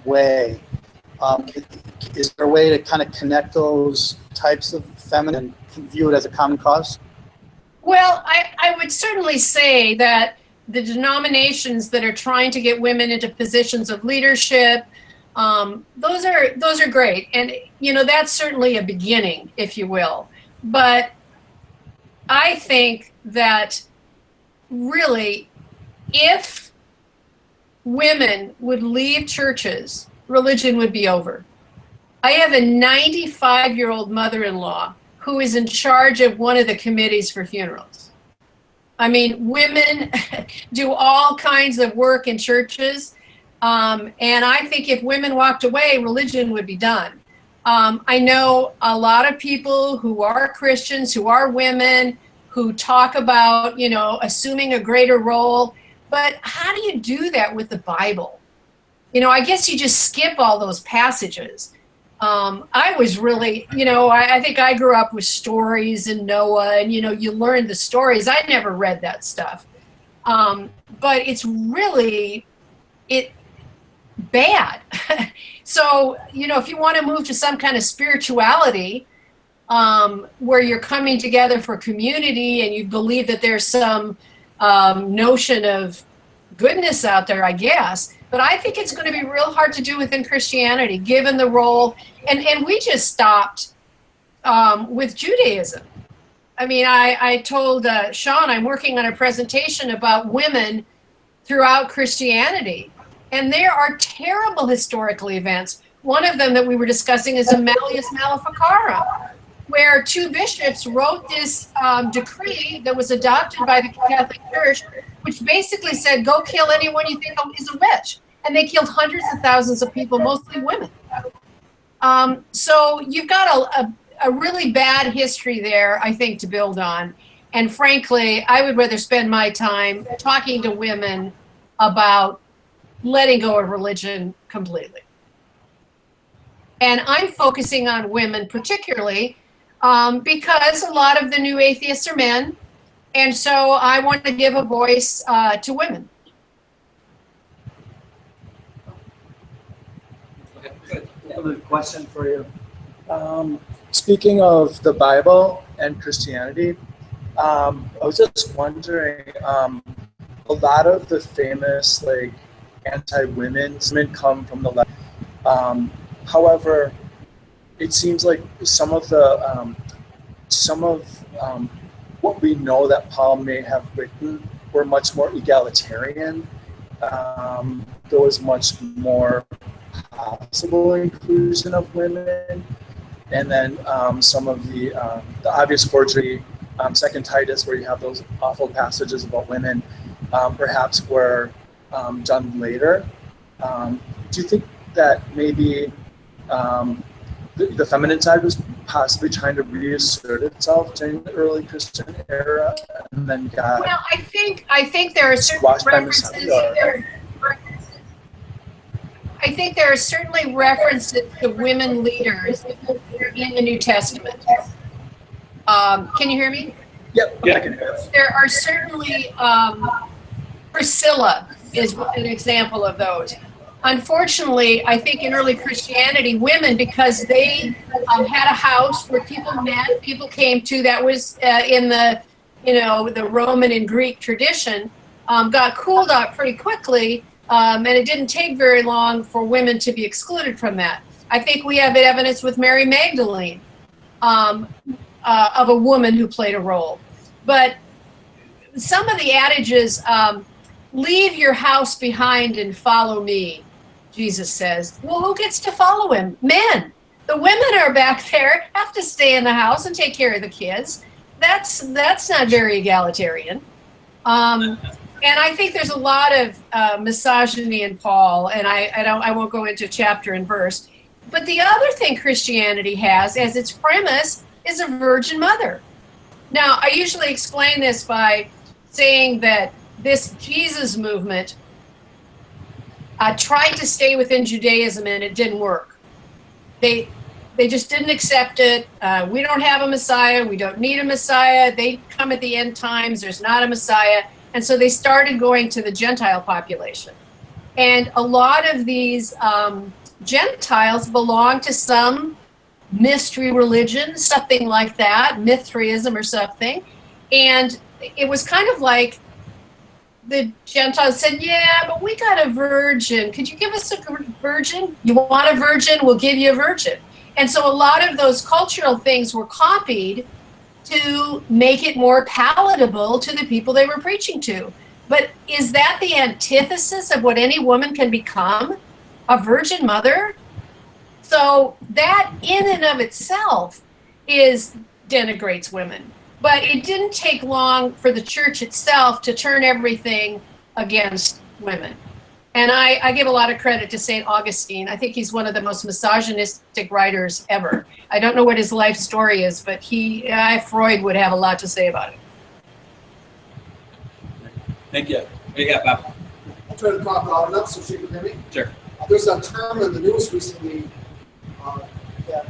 way. Is there a way to kind of connect those types of feminine and view it as a common cause? Well, I would certainly say that the denominations that are trying to get women into positions of leadership, those are great. And, that's certainly a beginning, if you will. But I think that really, if women would leave churches, religion would be over. I have a 95-year-old mother-in-law who is in charge of one of the committees for funerals. I mean, women do all kinds of work in churches, and I think if women walked away, religion would be done. I know a lot of people who are Christians, who are women, who talk about, assuming a greater role, but how do you do that with the Bible? I guess you just skip all those passages. I was really, I think I grew up with stories and Noah, and, you learn the stories. I never read that stuff. But it's really, bad. So, if you want to move to some kind of spirituality, where you're coming together for community and you believe that there's some notion of goodness out there, I guess. But I think it's going to be real hard to do within Christianity, given the role. And we just stopped with Judaism. I mean, I told Sean I'm working on a presentation about women throughout Christianity. And there are terrible historical events. One of them that we were discussing is a Malleus Maleficarum, where two bishops wrote this decree that was adopted by the Catholic Church, which basically said, go kill anyone you think is a witch. And they killed hundreds of thousands of people, mostly women. So you've got a really bad history there, I think, to build on. And frankly, I would rather spend my time talking to women about letting go of religion completely. And I'm focusing on women particularly because a lot of the new atheists are men. And so I want to give a voice to women. Another question for you. Speaking of the Bible and Christianity, I was just wondering, a lot of the famous anti-women come from the left. However, it seems like some of what we know that Paul may have written were much more egalitarian. There was much more possible inclusion of women, and then some of the obvious forgery, Second Titus, where you have those awful passages about women, perhaps were done later. Do you think that maybe the feminine side was possibly trying to reassert itself during the early Christian era, and then got well, I think there are certain squashed by references. misogyny? I think there are certainly references to women leaders in the New Testament. Can you hear me? Yep. Yeah. I can hear it. There are certainly, Priscilla is an example of those. Unfortunately, I think in early Christianity, women, because they had a house where people met, people came to, that was in the, the Roman and Greek tradition, got cooled out pretty quickly. And it didn't take very long for women to be excluded from that. I think we have evidence with Mary Magdalene. of a woman who played a role. But some of the adages, leave your house behind and follow me, Jesus says. Well, who gets to follow him? Men. The women are back there, have to stay in the house and take care of the kids. That's not very egalitarian. And I think there's a lot of misogyny in Paul, and I won't go into chapter and verse. But the other thing Christianity has as its premise is a virgin mother. Now, I usually explain this by saying that this Jesus movement tried to stay within Judaism, and it didn't work. They just didn't accept it. We don't have a Messiah. We don't need a Messiah. They come at the end times. There's not a Messiah. And so they started going to the Gentile population. And a lot of these Gentiles belong to some mystery religion, something like that, Mithraism or something. And it was kind of like the Gentiles said, yeah, but we got a virgin. Could you give us a virgin? You want a virgin? We'll give you a virgin. And so a lot of those cultural things were copied to make it more palatable to the people they were preaching to. But is that the antithesis of what any woman can become? A virgin mother? So that in and of itself denigrates women. But it didn't take long for the church itself to turn everything against women. And I give a lot of credit to St. Augustine. I think he's one of the most misogynistic writers ever. I don't know what his life story is, but Freud would have a lot to say about it. Thank you. What do you got, Bob? I'll try to talk loud enough so she can hear me. Sure. There's a term in the news recently that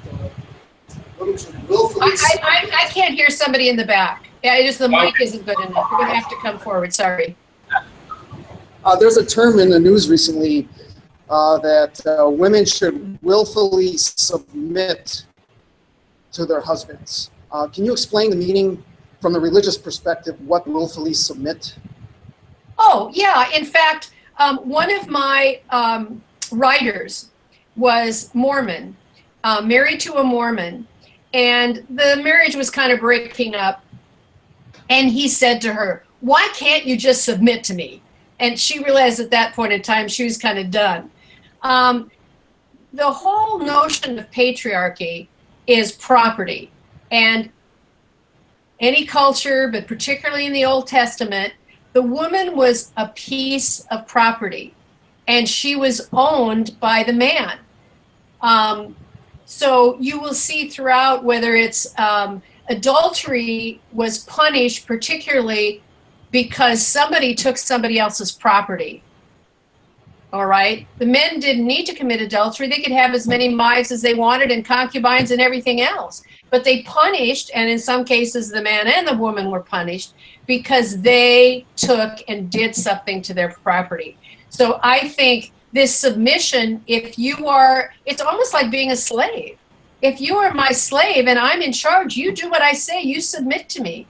women should willfully. I can't hear somebody in the back. Yeah, the mic isn't good enough. You're going to have to come forward. Sorry. There's a term in the news recently that women should willfully submit to their husbands. Can you explain the meaning from the religious perspective, what willfully submit? Oh, yeah. In fact, one of my writers was Mormon, married to a Mormon, and the marriage was kind of breaking up. And he said to her, why can't you just submit to me? And she realized at that point in time she was kind of done. The whole notion of patriarchy is property. And any culture, but particularly in the Old Testament, the woman was a piece of property. And she was owned by the man. So you will see throughout whether it's adultery was punished particularly because somebody took somebody else's property. All right? The men didn't need to commit adultery. They could have as many wives as they wanted and concubines and everything else. But they punished, and in some cases the man and the woman were punished because they took and did something to their property. So I think this submission, it's almost like being a slave. If you are my slave and I'm in charge, you do what I say, you submit to me.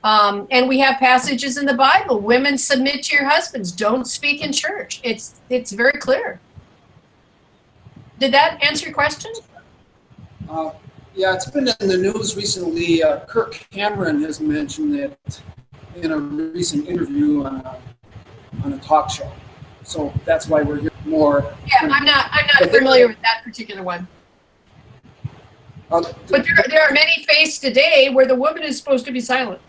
And we have passages in the Bible, women submit to your husbands, don't speak in church. It's very clear. Did that answer your question? Yeah, it's been in the news recently. Kirk Cameron has mentioned it in a recent interview on a talk show. So that's why we're here more. Yeah, I'm not familiar with that particular one. But there are many faiths today where the woman is supposed to be silent.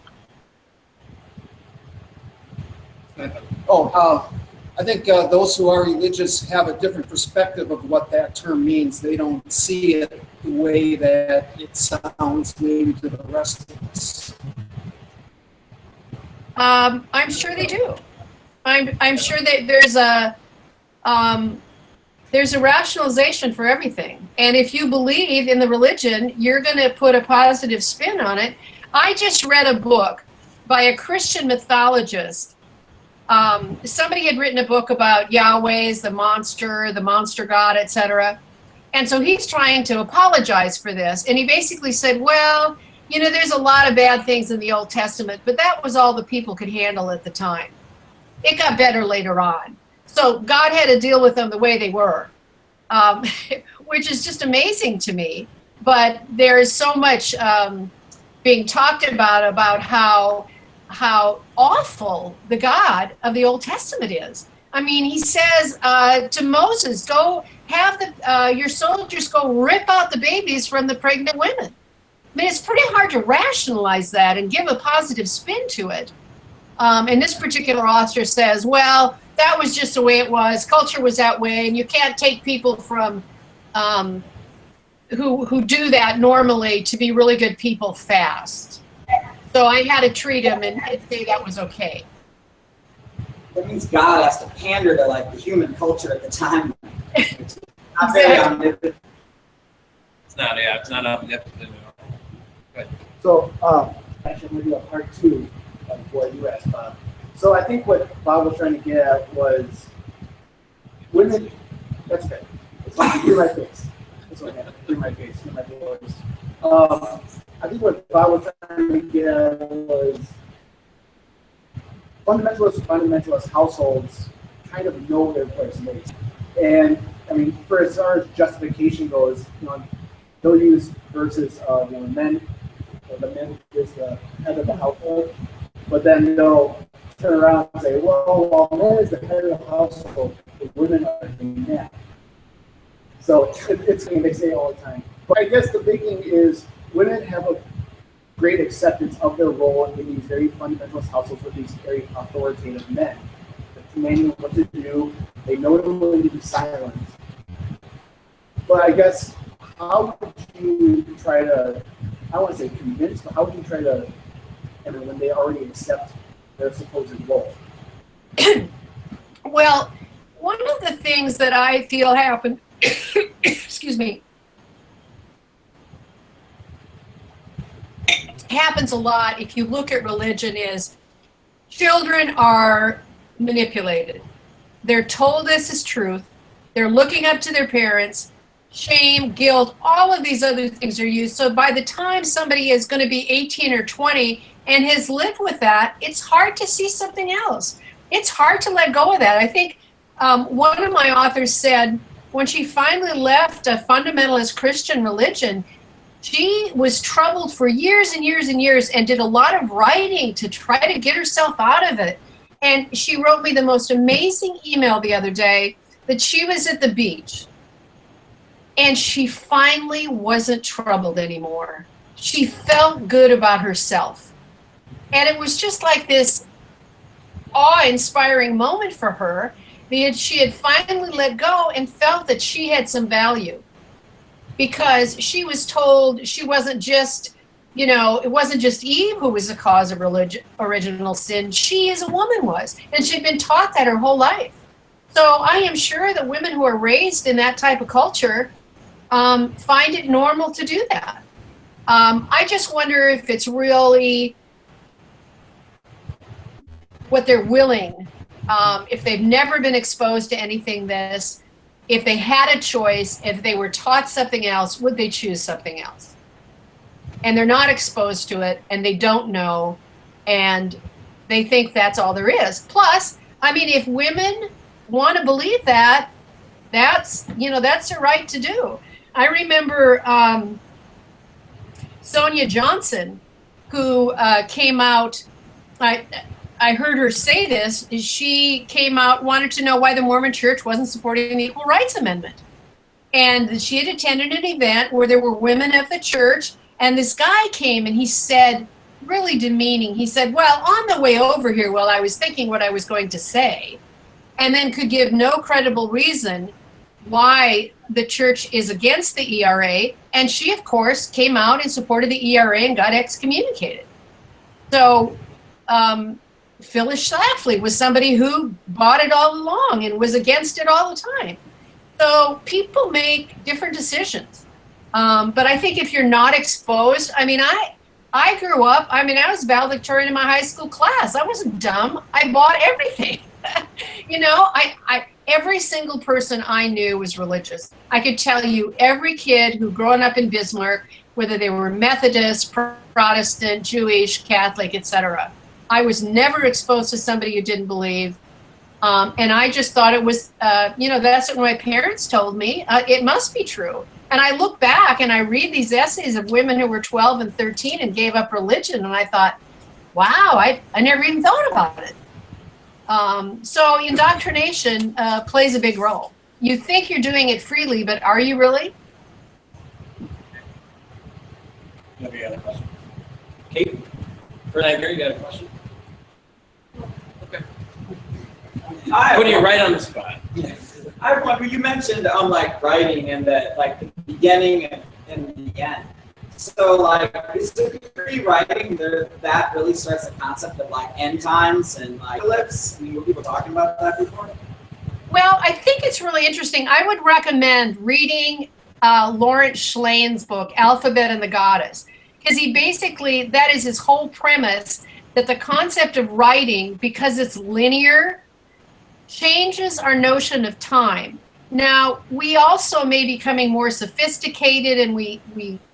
I think those who are religious have a different perspective of what that term means. They don't see it the way that it sounds maybe to the rest of us. I'm sure they do. I'm sure that there's a rationalization for everything. And if you believe in the religion, you're going to put a positive spin on it. I just read a book by a Christian mythologist. Somebody had written a book about Yahweh's, the monster god, etc. And so he's trying to apologize for this. And he basically said, well, there's a lot of bad things in the Old Testament, but that was all the people could handle at the time. It got better later on. So God had to deal with them the way they were, which is just amazing to me. But there is so much being talked about how awful the God of the Old Testament is. I mean, he says to Moses, go have your soldiers go rip out the babies from the pregnant women. I mean, it's pretty hard to rationalize that and give a positive spin to it. And this particular author says, well, that was just the way it was. Culture was that way, and you can't take people from who do that normally to be really good people fast. So I had to treat him and say that was okay. That means God has to pander to like the human culture at the time. It's not very omnipotent. It's not, yeah, it's not omnipotent. So, actually, I'm going to do a part two of what you asked, Bob. So I think what Bob was trying to get at was women. That's fair. It's like you're my face. That's what happened. You're my face. You're my voice. I think what Bob was trying to get at was fundamentalist households kind of know their place in it. And I mean, for as far as justification goes, they'll use verses of men. The man is the head of the household, but then they'll turn around and say, well, while man is the head of the household, the women are the men. So it's something they say all the time. But I guess the big thing is women have a great acceptance of their role in these very fundamentalist households with these very authoritative men. They're commanding what to do. They know when to be silent. But I guess how would you try to, I don't want to say convince, but how would you try to, when they already accept their supposed role? Well, one of the things that I feel happen, excuse me, happens a lot if you look at religion is children are manipulated. They're told this is truth. They're looking up to their parents. Shame, guilt, all of these other things are used. So by the time somebody is going to be 18 or 20 and has lived with that, it's hard to see something else. It's hard to let go of that. I think one of my authors said when she finally left a fundamentalist Christian religion, she was troubled for years and years and years and did a lot of writing to try to get herself out of it. And she wrote me the most amazing email the other day that she was at the beach and she finally wasn't troubled anymore. She felt good about herself. And it was just like this awe-inspiring moment for her that she had finally let go and felt that she had some value. Because she was told she wasn't just, it wasn't just Eve who was the cause of original sin. She as a woman was. And she'd been taught that her whole life. So I am sure that women who are raised in that type of culture find it normal to do that. I just wonder if it's really what they're willing, if they've never been exposed to anything this, if they had a choice, if they were taught something else, would they choose something else? And they're not exposed to it, and they don't know, and they think that's all there is. Plus, I mean, if women want to believe that, that's their right to do. I remember Sonia Johnson, who came out, I heard her say this, she came out, wanted to know why the Mormon Church wasn't supporting the Equal Rights Amendment. And she had attended an event where there were women of the church, and this guy came and he said, really demeaning, he said, well, on the way over here, while I was thinking what I was going to say, and then could give no credible reason why the church is against the ERA. And she, of course, came out and supported the ERA and got excommunicated. So, Phyllis Schlafly was somebody who bought it all along and was against it all the time. So people make different decisions. But I think if you're not exposed, I mean, I grew up, I mean, I was valedictorian in my high school class. I wasn't dumb. I bought everything. Every single person I knew was religious. I could tell you every kid who grown up in Bismarck, whether they were Methodist, Protestant, Jewish, Catholic, etc. I was never exposed to somebody who didn't believe. And I just thought it was, that's what my parents told me. It must be true. And I look back and I read these essays of women who were 12 and 13 and gave up religion. And I thought, wow, I never even thought about it. So indoctrination plays a big role. You think you're doing it freely, but are you really? Maybe you got a question. Kate, Fernand, you got a question? Okay. Putting you right on the spot. I wonder, you mentioned like writing and the beginning and the end. So is the pre-writing that really starts the concept of end times and eclipse? I mean, were people talking about that before? Well, I think it's really interesting. I would recommend reading Lawrence Schleyen's book, Alphabet and the Goddess, because that is his whole premise, that the concept of writing, because it's linear, changes our notion of time. Now, we also may be becoming more sophisticated and we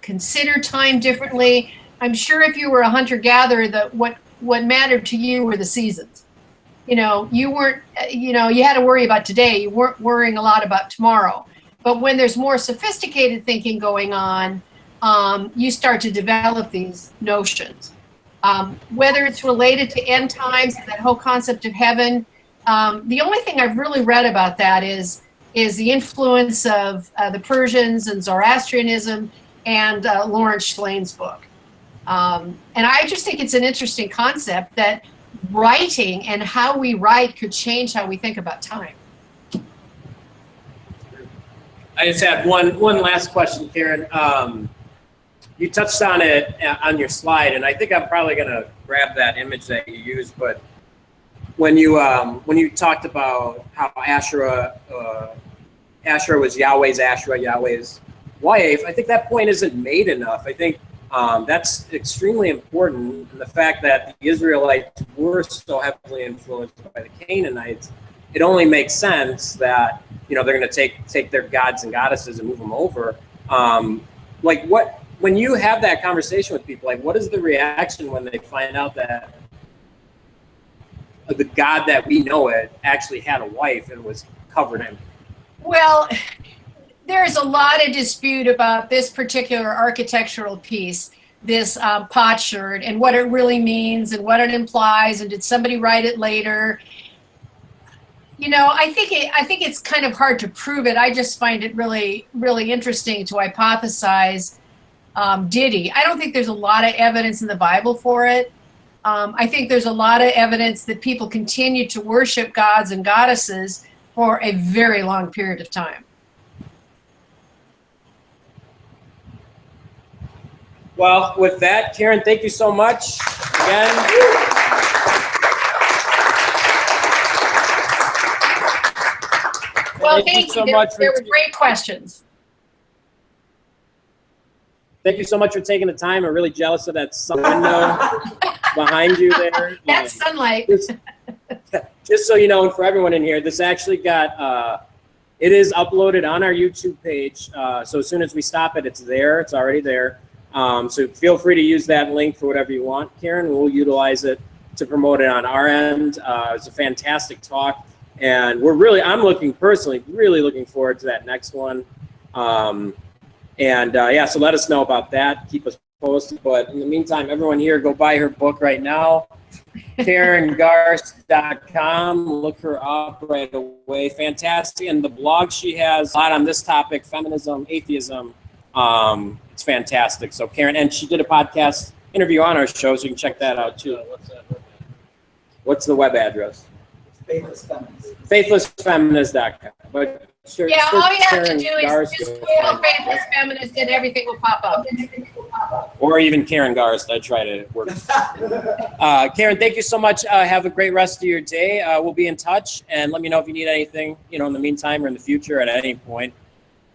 consider time differently. I'm sure if you were a hunter-gatherer, that what mattered to you were the seasons. You weren't, you had to worry about today. You weren't worrying a lot about tomorrow. But when there's more sophisticated thinking going on, you start to develop these notions. Whether it's related to end times, that whole concept of heaven, the only thing I've really read about that is the influence of the Persians and Zoroastrianism and Lawrence Schleyen's book. And I just think it's an interesting concept that writing and how we write could change how we think about time. I just had one last question, Karen. You touched on it on your slide, and I think I'm probably going to grab that image that you used. But when you talked about how Asherah was Yahweh's Asherah, Yahweh's wife, I think that point isn't made enough. I think that's extremely important. And the fact that the Israelites were so heavily influenced by the Canaanites, it only makes sense that they're going to take their gods and goddesses and move them over. When you have that conversation with people, what is the reaction when they find out that the God that we know it actually had a wife and was covered in? Well, there's a lot of dispute about this particular architectural piece, this potsherd, and what it really means and what it implies, and did somebody write it later? I think it's kind of hard to prove it. I just find it really, really interesting to hypothesize. Did he? I don't think there's a lot of evidence in the Bible for it. I think there's a lot of evidence that people continue to worship gods and goddesses for a very long period of time. Well, with that, Karen, thank you so much again. Well, thank you so much. There were great questions. Thank you so much for taking the time. I'm really jealous of that sun window behind you there. That's sunlight. Just so you know, and for everyone in here, this actually got, it is uploaded on our YouTube page. So as soon as we stop it, it's there. It's already there. So feel free to use that link for whatever you want, Karen. We'll utilize it to promote it on our end. It was a fantastic talk. And I'm personally really looking forward to that next one. So let us know about that. Keep us posted. But in the meantime, everyone here, go buy her book right now. KarenGarst.com. Look her up right away. Fantastic. And the blog she has a lot on this topic, feminism, atheism. It's fantastic. So Karen, and she did a podcast interview on our show, so you can check that out too. What's the web address? Faithless Feminist. Faithlessfeminist.com. But sure, yeah, all you have Karen to do is Garst, just Google Faithless Feminist and everything will pop up. or even Karen Garst. I try to work. Karen, thank you so much. Have a great rest of your day. We'll be in touch, and let me know if you need anything, in the meantime or in the future at any point.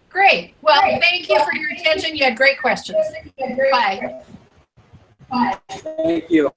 Great. Well, thank you for your attention. You had great questions. Bye. Thank you.